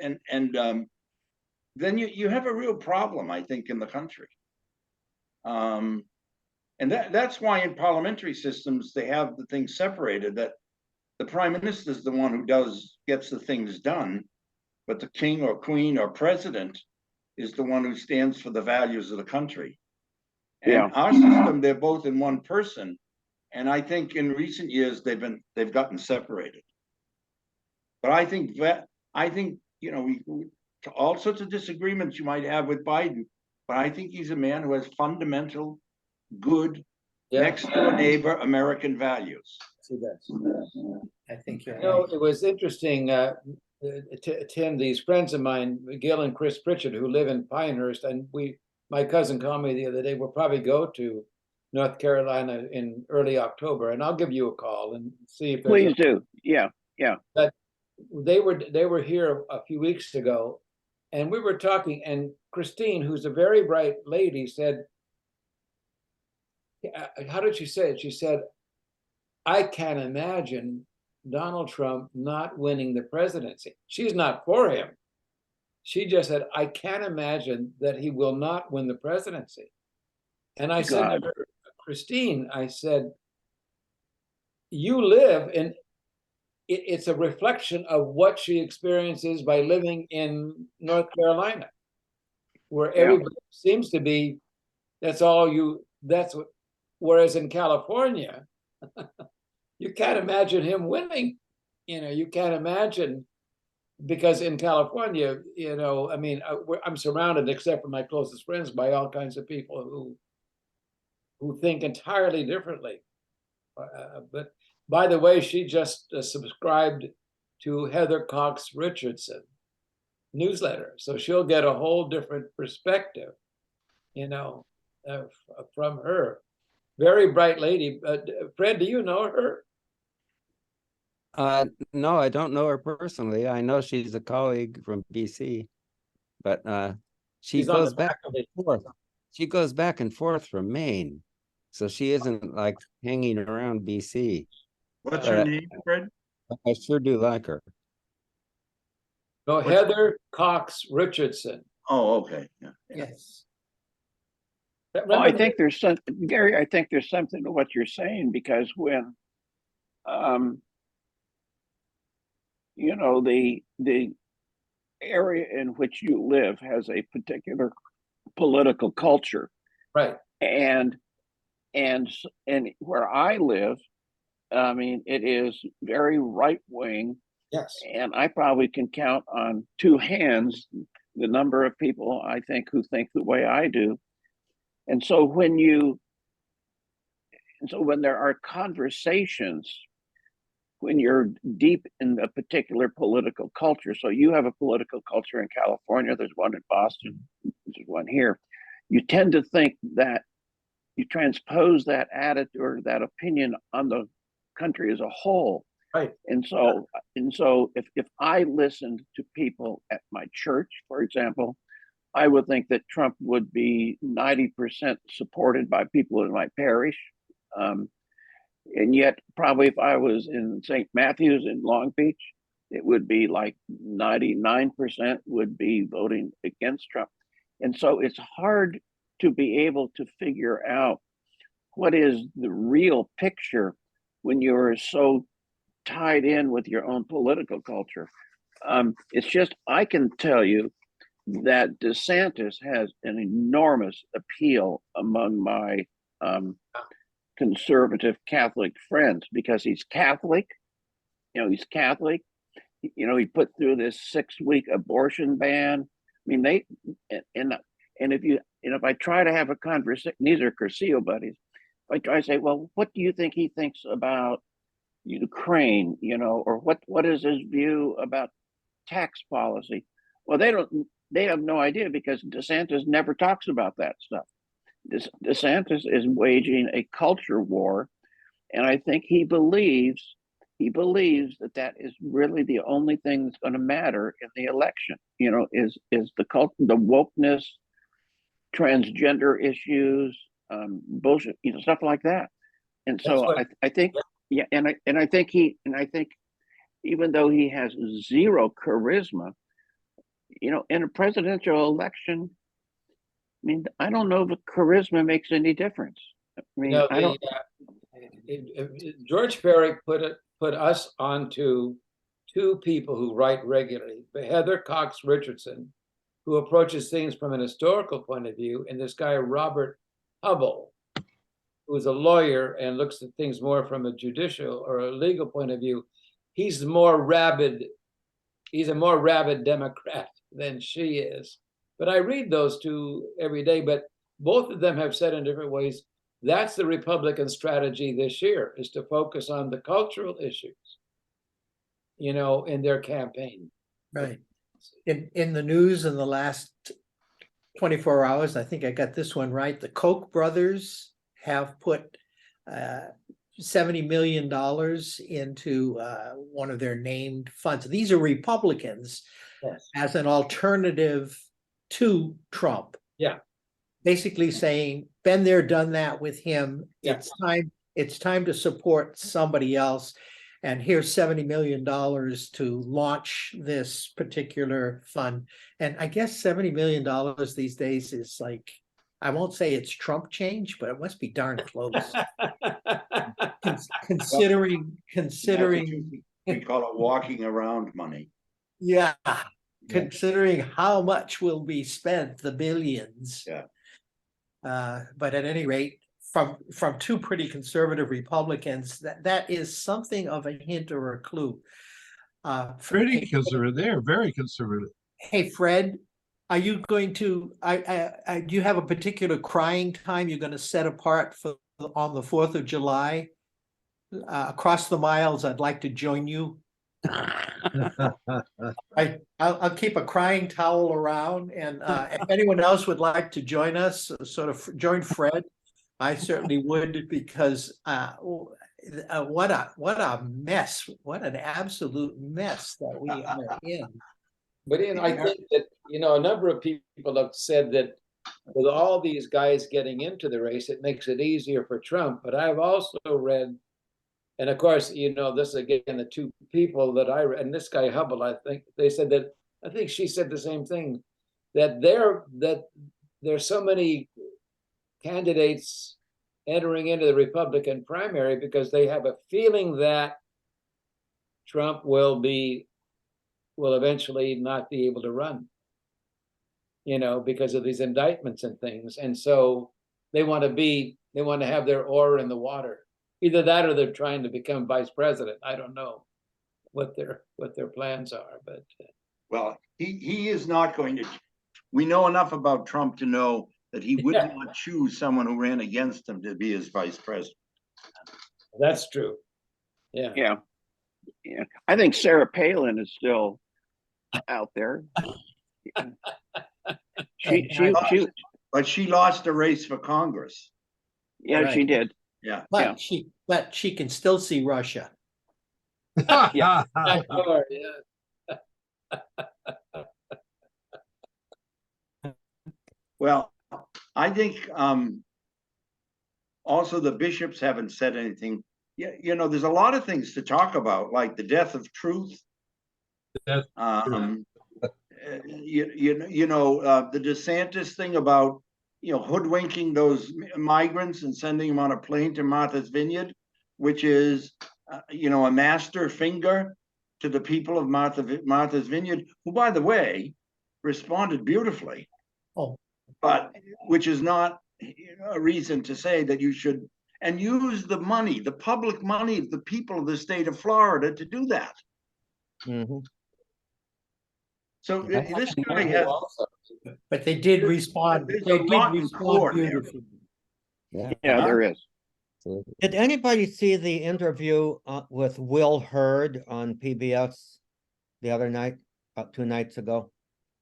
then you have a real problem, I think, in the country. And that's why in parliamentary systems they have the things separated, that the prime minister is the one who gets the things done, but the king or queen or president is the one who stands for the values of the country. And our system, they're both in one person. And I think in recent years they've gotten separated. But I think you know, all sorts of disagreements you might have with Biden, but I think he's a man who has fundamental, good, next door neighbor American values. I think you're You know, right. it was interesting to attend these friends of mine, Gil and Chris Pritchard, who live in Pinehurst, and my cousin called me the other day. We'll probably go to North Carolina in early October, and I'll give you a call and see if Please do. Yeah. But they were here a few weeks ago, and we were talking, and Christine, who's a very bright lady, said, how did she say it? She said, I can't imagine Donald Trump not winning the presidency. She's not for him. She just said, I can't imagine that he will not win the presidency. And I said to her, Christine, I said, you live in, it's a reflection of what she experiences by living in North Carolina, where everybody seems to be, whereas in California, you can't imagine him winning. You know, you can't imagine, because in California, you know, I mean, I'm surrounded, except for my closest friends, by all kinds of people who think entirely differently. But by the way, she just subscribed to Heather Cox Richardson. newsletter. So she'll get a whole different perspective, from her. Very bright lady. Fred, do you know her? No, I don't know her personally. I know she's a colleague from BC, but she She's on goes the back and forth. She goes back and forth from Maine, so she isn't like hanging around BC. What's But her name, Fred? I sure do like her. No, Heather Cox Richardson. Oh, okay, yeah. Yes. Well, I think there's some, Gary, I think there's something to what you're saying, because when, the area in which you live has a particular political culture. Right. And where I live, I mean, it is very right wing. Yes. And I probably can count on two hands the number of people I think who think the way I do. And so when there are conversations, when you're deep in a particular political culture, so you have a political culture in California, there's one in Boston, there's one here, you tend to think that you transpose that attitude or that opinion on the country as a whole. Right. And so if I listened to people at my church, for example, I would think that Trump would be 90% supported by people in my parish. And yet probably if I was in St. Matthews in Long Beach, it would be like 99% would be voting against Trump. And so it's hard to be able to figure out what is the real picture when you're so tied in with your own political culture. It's just, I can tell you that DeSantis has an enormous appeal among my conservative Catholic friends, because he's Catholic. He's Catholic. He put through this 6-week abortion ban. I mean, if I try to have a conversation, these are Cursillo buddies. If I try to say, well, what do you think he thinks about Ukraine? Or what is his view about tax policy? Well, they have no idea, because DeSantis never talks about that stuff. DeSantis is waging a culture war, and I think he believes that is really the only thing that's going to matter in the election. Is the wokeness, transgender issues, bullshit, stuff like that. And so I think, yeah, and I think even though he has zero charisma, in a presidential election, I mean, I don't know if charisma makes any difference. I mean, I don't. George Ferry put us onto two people who write regularly: Heather Cox Richardson, who approaches things from an historical point of view, and this guy Robert Hubble, who is a lawyer and looks at things more from a judicial or a legal point of view. He's a more rabid Democrat than she is. But I read those two every day, but both of them have said in different ways, that's the Republican strategy this year, is to focus on the cultural issues, in their campaign. Right. In the news in the last 24 hours, I think I got this one right. The Koch brothers have put $70 million into one of their named funds. These are Republicans, yes, as an alternative to Trump. Yeah. Basically saying, been there, done that with him. Yeah. It's time to support somebody else. And here's $70 million to launch this particular fund. And I guess $70 million these days is like, I won't say it's Trump change, but it must be darn close. Considering We call it walking around money. yeah, considering how much will be spent, the billions. Yeah. But at any rate, from two pretty conservative Republicans, that is something of a hint or a clue. Pretty conservative. They're very conservative. Hey, Fred, are you going to? Do you have a particular crying time you're going to set apart on the 4th of July? Across the miles, I'd like to join you. I'll keep a crying towel around, and if anyone else would like to join us, sort of join Fred, I certainly would, because what a mess, what an absolute mess that we are in. But I think that, a number of people have said that with all these guys getting into the race, it makes it easier for Trump. But I've also read, and of course, this again, the two people that I read, and this guy Hubble, I think they said that, I think she said the same thing, that there's so many candidates entering into the Republican primary because they have a feeling that Trump will eventually not be able to run, because of these indictments and things. And so they want to have their oar in the water. Either that or they're trying to become vice president. I don't know what their plans are, but Well, he is not going to. We know enough about Trump to know that he would not choose someone who ran against him to be his vice president. that's true. Yeah. Yeah. I think Sarah Palin is still out there. But she lost a race for Congress. Yeah, Right. she did. Yeah. But she can still see Russia. Yeah. Sure, yeah. Well, I think also the bishops haven't said anything. Yeah, there's a lot of things to talk about, like the death of truth. That's The DeSantis thing about hoodwinking those migrants and sending them on a plane to Martha's Vineyard, which is a master finger to the people of Martha's Vineyard, who, by the way, responded beautifully. Oh. But which is not a reason to say that you should and use the money, the public money of the people of the state of Florida to do that. Mhm. So this guy has. But they did respond. There's They a did lot in respond court there. beautifully. Yeah. Yeah, there is. Did anybody see the interview with Will Hurd on PBS the other night, about 2 nights ago?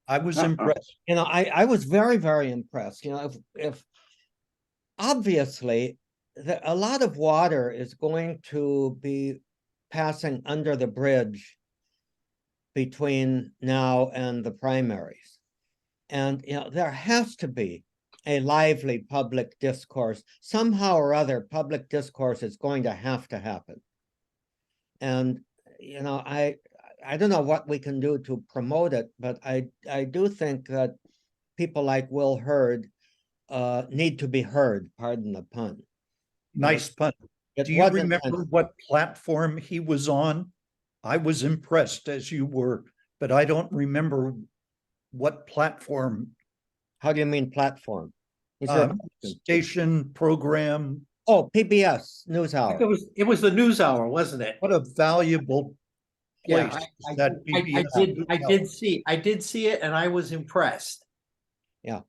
I was impressed. I was very, very impressed. If obviously a lot of water is going to be passing under the bridge between now and the primaries. And, there has to be a lively public discourse. Somehow or other, public discourse is going to have to happen. And, I don't know what we can do to promote it, but I do think that people like Will Hurd need to be heard, pardon the pun. Nice pun. It Do you wasn't remember an- what platform he was on? I was impressed as you were, but I don't remember what platform, How do you mean platform? Is there a question? station, program. Oh, PBS NewsHour. It was the NewsHour, wasn't it? What a valuable Yeah, place I that I did see it, and I was impressed. Now,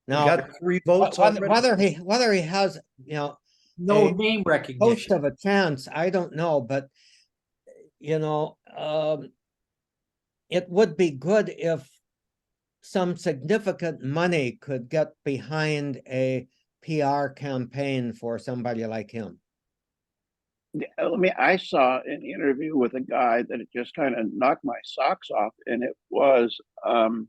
Got 3 votes whether already? whether he has, No a name most recognition. of a chance, I don't know, but it would be good if some significant money could get behind a PR campaign for somebody like him. I saw an interview with a guy that it just kind of knocked my socks off, and it was an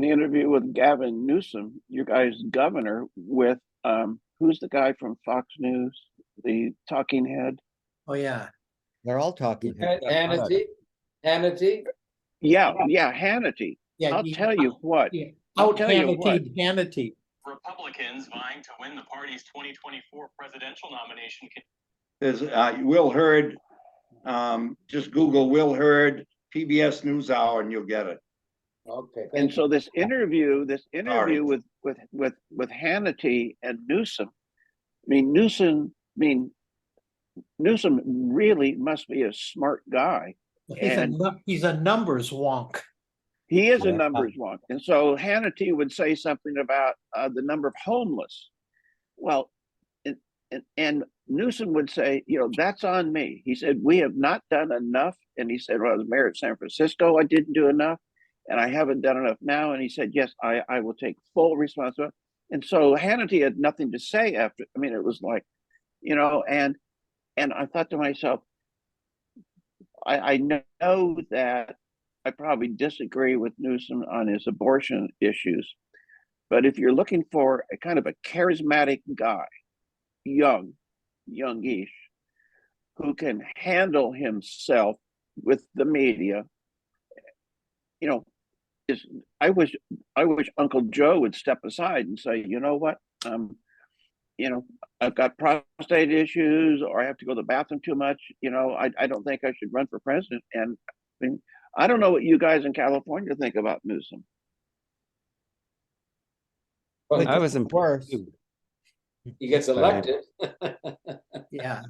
interview with Gavin Newsom, your guys' governor, with who's the guy from Fox News, the talking head? Oh, yeah. They're all talking here. Hannity. Yeah, Hannity. Yeah, I'll tell you what. Yeah. I'll Out tell you what. Hannity. Republicans vying to win the party's 2024 presidential nomination. There's Will Hurd. Just Google Will Hurd PBS NewsHour and you'll get it. Okay. And so this interview Sorry. with Hannity and Newsom, Newsom really must be a smart guy. He's a numbers wonk. He is a numbers wonk. And so Hannity would say something about the number of homeless. Well, and Newsom would say, you know, that's on me. He said, we have not done enough. And he said, well, I was mayor of San Francisco, I didn't do enough. And I haven't done enough now. And he said, yes, I will take full responsibility. And so Hannity had nothing to say after. I mean, it was like, you know, and I thought to myself, I know that I probably disagree with Newsom on his abortion issues, but if you're looking for a kind of a charismatic guy, youngish, who can handle himself with the media, you know, I wish Uncle Joe would step aside and say, you know what, you know, I've got prostate issues, or I have to go to the bathroom too much. You know, I don't think I should run for president. And I mean, I don't know what you guys in California think about Newsom. Well, I was impressed. he gets Sorry. elected. Yeah,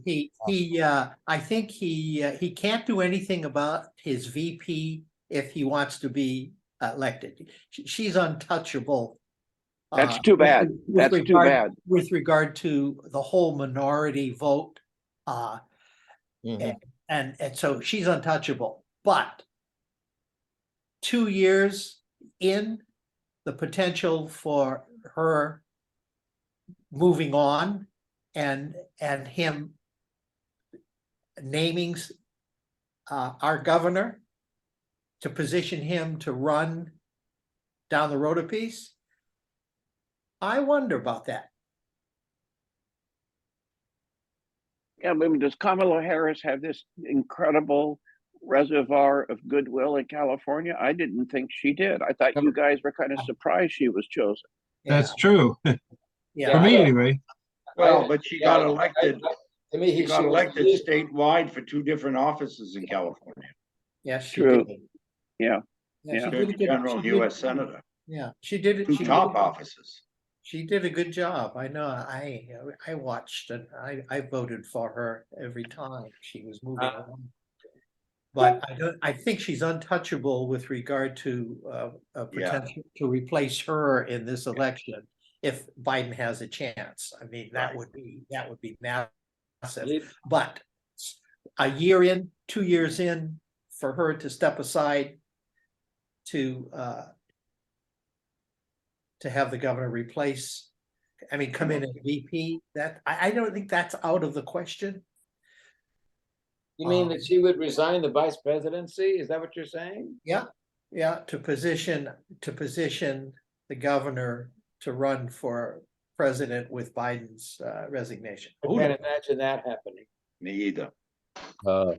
I think he can't do anything about his VP if he wants to be elected. She's untouchable. That's too bad. That's too bad. With regard to the whole minority vote. Mhm. And so she's untouchable, but 2 years in, the potential for her moving on and him naming our governor to position him to run down the road a piece. I wonder about that. Yeah, I mean, does Kamala Harris have this incredible reservoir of goodwill in California? I didn't think she did. I thought you guys were kind of surprised she was chosen. That's true. Yeah. For me, anyway. Well, but she got elected, To me, she got elected statewide for 2 different offices in California. Yes, she True. did. Yeah. Yeah, she did a Attorney good- General, she did- US Senator, Yeah, she did it. 2 she top did- offices. She did a good job. I know. I watched and I voted for her every time she was moving along. But I think she's untouchable with regard to potential to replace her in this election if Biden has a chance. I mean, that would be massive. But a year in, 2 years in, for her to step aside to have the governor come in as VP, that I don't think that's out of the question. You mean that she would resign the vice presidency? Is that what you're saying? Yeah, to position the governor to run for president with Biden's resignation. I can't imagine that happening. Me either. Yeah.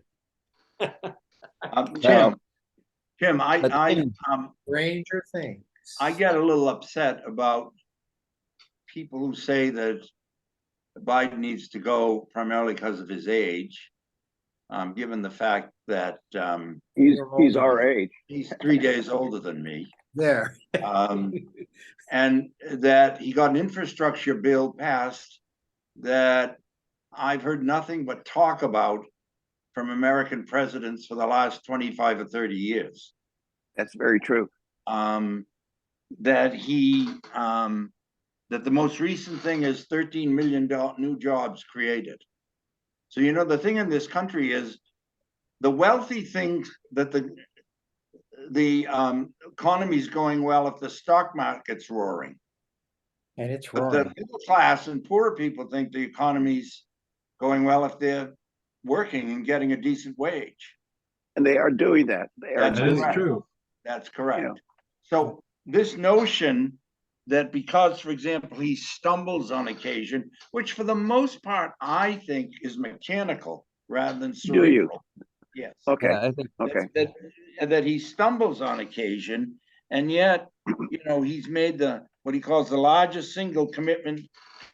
Jim, But then- Stranger things. I get a little upset about people who say that Biden needs to go primarily because of his age. Given the fact that He's our age. he's 3 days older than me. There. And that he got an infrastructure bill passed that I've heard nothing but talk about from American presidents for the last 25 or 30 years. That's very true. That the most recent thing is 13 million new jobs created. So, you know, the thing in this country is the wealthy think that the economy is going well if the stock market's roaring. And it's But roaring. the middle class and poorer people think the economy's going well if they're working and getting a decent wage. And they are doing that. They are That's That is correct. true. That's correct. Yeah. So this notion that because, for example, he stumbles on occasion, which for the most part, I think is mechanical rather than Do you? cerebral. Yes. Okay. Yeah, I think Okay. That he stumbles on occasion, and yet, you know, he's made what he calls the largest single commitment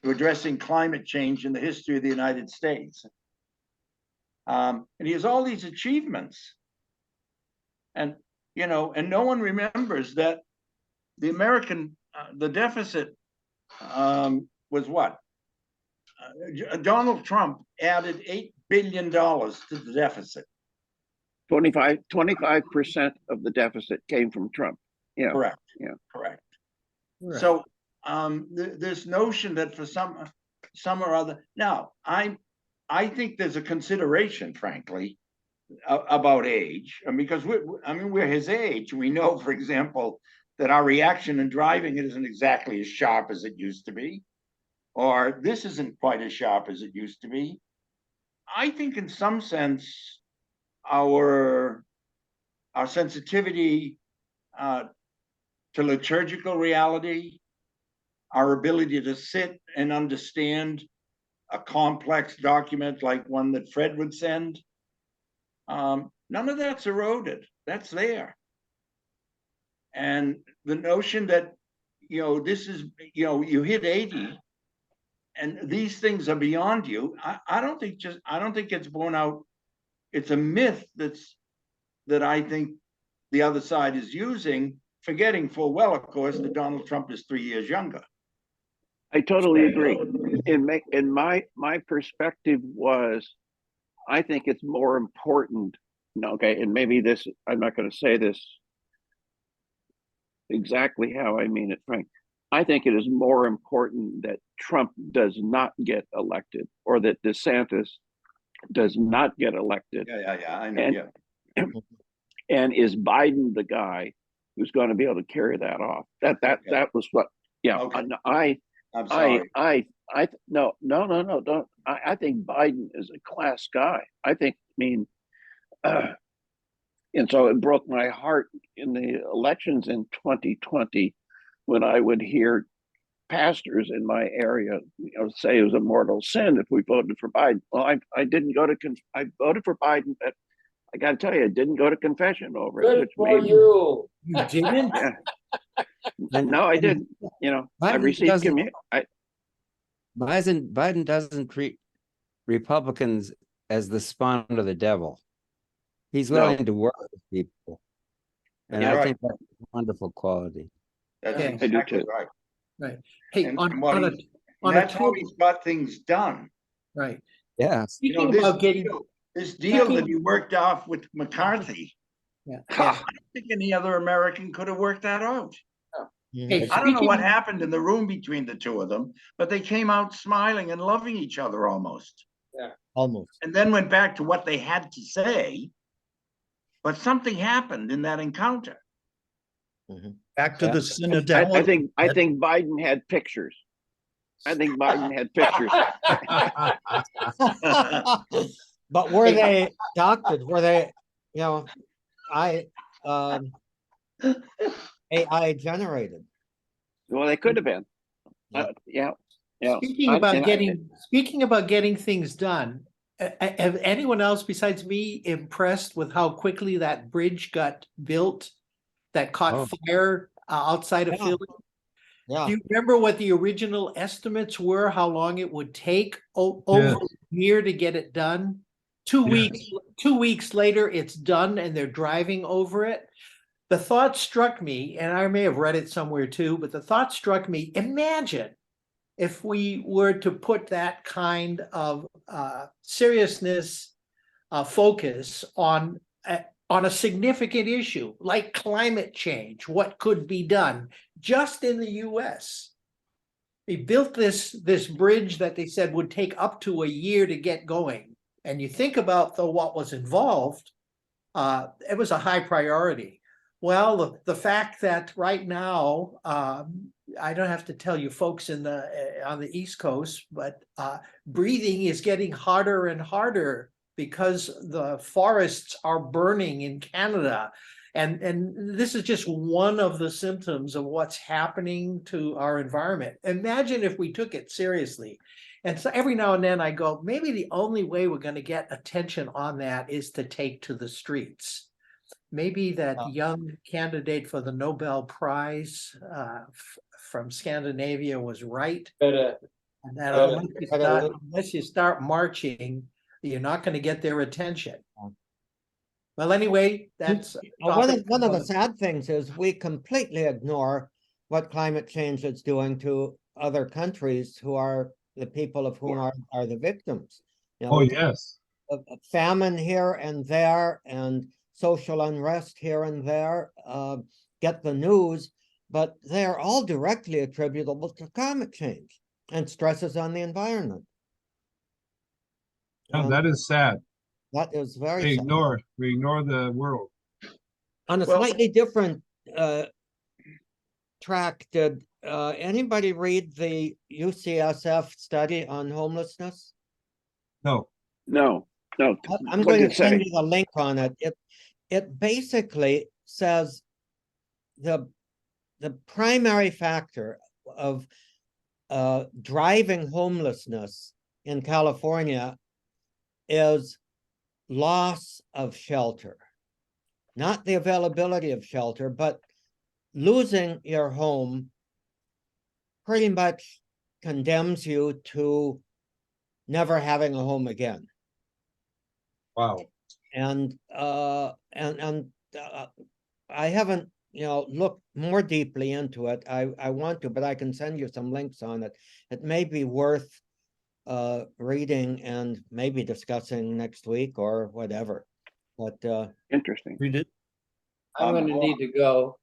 to addressing climate change in the history of the United States. And he has all these achievements. And, you know, and no one remembers that the the deficit was what? Donald Trump added $8 billion to the deficit. 25% of the deficit came from Trump. Yeah. Correct. Yeah. Correct. Right. So this notion that for some or other, now I think there's a consideration, frankly, about age, and because we're his age. We know, for example, that our reaction in driving it isn't exactly as sharp as it used to be, or this isn't quite as sharp as it used to be. I think in some sense, our sensitivity to liturgical reality, our ability to sit and understand a complex document like one that Fred would send, none of that's eroded. That's there. And the notion that, this is, you hit 80 and these things are beyond you, I don't think it's borne out. It's a myth that I think the other side is using, forgetting full well, of course, that Donald Trump is 3 years younger. I totally agree. In my perspective was, I think it's more important. Okay, and maybe this, I'm not going to say this exactly how I mean it, Frank. I think it is more important that Trump does not get elected, or that DeSantis does not get elected. Yeah, I know. And is Biden the guy who's going to be able to carry that off? That was what. Yeah, okay. I'm sorry. No, don't. I think Biden is a class guy. And so it broke my heart in the elections in 2020 when I would hear pastors in my area, say it was a mortal sin if we voted for Biden. Well, I didn't go to I voted for Biden, but I got to tell you, I didn't go to confession over it. Good for you. You didn't? Yeah. No, I didn't. I received communion. Biden doesn't treat Republicans as the spawn of the devil. He's willing to work with people. And I think that's a wonderful quality. That's Yeah, exactly right. Right. Hey, And on that's a how he's got things done. right. Yeah. Speaking This about getting deal that he worked off with McCarthy, yeah. I don't think any other American could have worked that out. Hey, I don't know what happened in the room between the two of them, but they came out smiling and loving each other almost. Yeah. Almost. And then went back to what they had to say. But something happened in that encounter. Back to the synodality. I think Biden had pictures. I think Biden had pictures. But were they doctored? Were they, AI generated? Well, they could have been. Yeah. Speaking about getting things done, have anyone else besides me impressed with how quickly that bridge got built that caught fire outside of Philly? Yeah. Do you remember what the original estimates were, how long it would take over a year to get it done? 2 weeks, 2 weeks later, it's done and they're driving over it. The thought struck me, and I may have read it somewhere too, but the thought struck me, imagine if we were to put that kind of seriousness, focus on a significant issue like climate change, what could be done just in the US. They built this bridge that they said would take up to a year to get going. And you think about what was involved, it was a high priority. Well, the fact that right now, I don't have to tell you folks on the East Coast, but breathing is getting harder and harder because the forests are burning in Canada. And this is just one of the symptoms of what's happening to our environment. Imagine if we took it seriously. And so every now and then I go, maybe the only way we're going to get attention on that is to take to the streets. Maybe that young candidate for the Nobel Prize from Scandinavia was right. And that unless you start marching, you're not going to get their attention. Well, anyway, that's one of the sad things is we completely ignore what climate change is doing to other countries who are the people of whom are the victims. Yes. Famine here and there and social unrest here and there get the news, but they are all directly attributable to climate change and stresses on the environment. And that is sad. That is very We sad. ignore the world. On a Well- slightly different track, did anybody read the UCSF study on homelessness? No, No. I'm What going did to it send say? you the link on it. It basically says the primary factor of driving homelessness in California is loss of shelter. Not the availability of shelter, but losing your home pretty much condemns you to never having a home again. wow. And I haven't, looked more deeply into it. I want to, but I can send you some links on it. It may be worth reading and maybe discussing next week or whatever. But Interesting. Read it. I'm gonna need to go,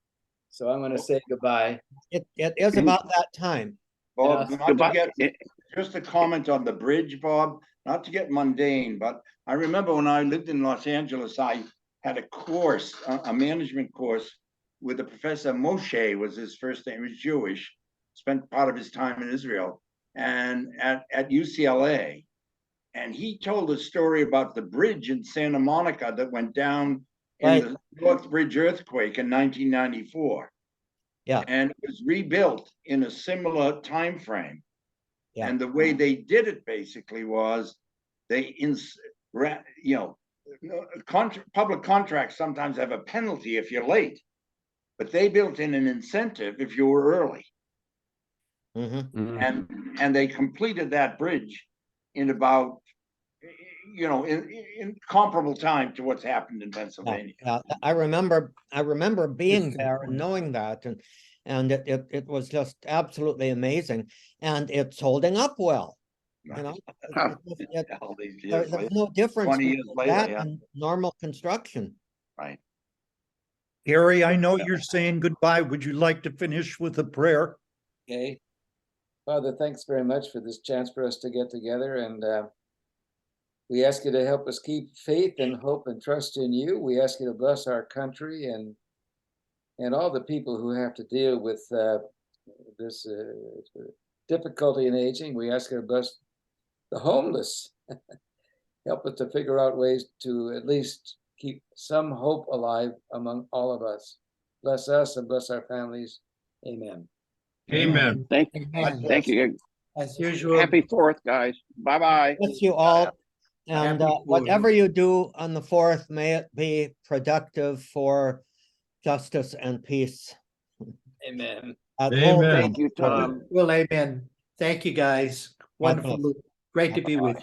so I'm gonna say goodbye. it is about that time. Bob, Yeah. not to Goodbye. get, just a comment on the bridge, Bob, not to get mundane, but I remember when I lived in Los Angeles, I had a course, a management course with a professor. Moshe was his first name. He was Jewish, spent part of his time in Israel and at UCLA. And he told a story about the bridge in Santa Monica that went down in Right. the North Bridge earthquake in 1994. Yeah. And it was rebuilt in a similar time frame. Yeah. And the way they did it basically was they, public contracts sometimes have a penalty if you're late, but they built in an incentive if you were early. Mhm. And they completed that bridge in about, in comparable time to what's happened in Pennsylvania. Yeah, I remember being there and knowing that, and it was just absolutely amazing, and it's holding up well. Huh. All these years There's later, no difference 20 years between later, that yeah. and normal construction. Right. Gary, I know you're saying goodbye. Would you like to finish with a prayer? Okay. Father, thanks very much for this chance for us to get together, and we ask you to help us keep faith and hope and trust in you. We ask you to bless our country and all the people who have to deal with this difficulty in aging. We ask you to bless the homeless. Help us to figure out ways to at least keep some hope alive among all of us. Bless us and bless our families. Amen. Amen. Thank you. Amen. Thank you. As usual. Happy 4th, guys. Bye-bye. Bless you all, and Happy whatever you do on the 4th, may it be productive for justice and peace Amen. at Amen. home. Thank you, Tom. Well, amen. Thank you, guys. God bless. Wonderful. Great to be with you.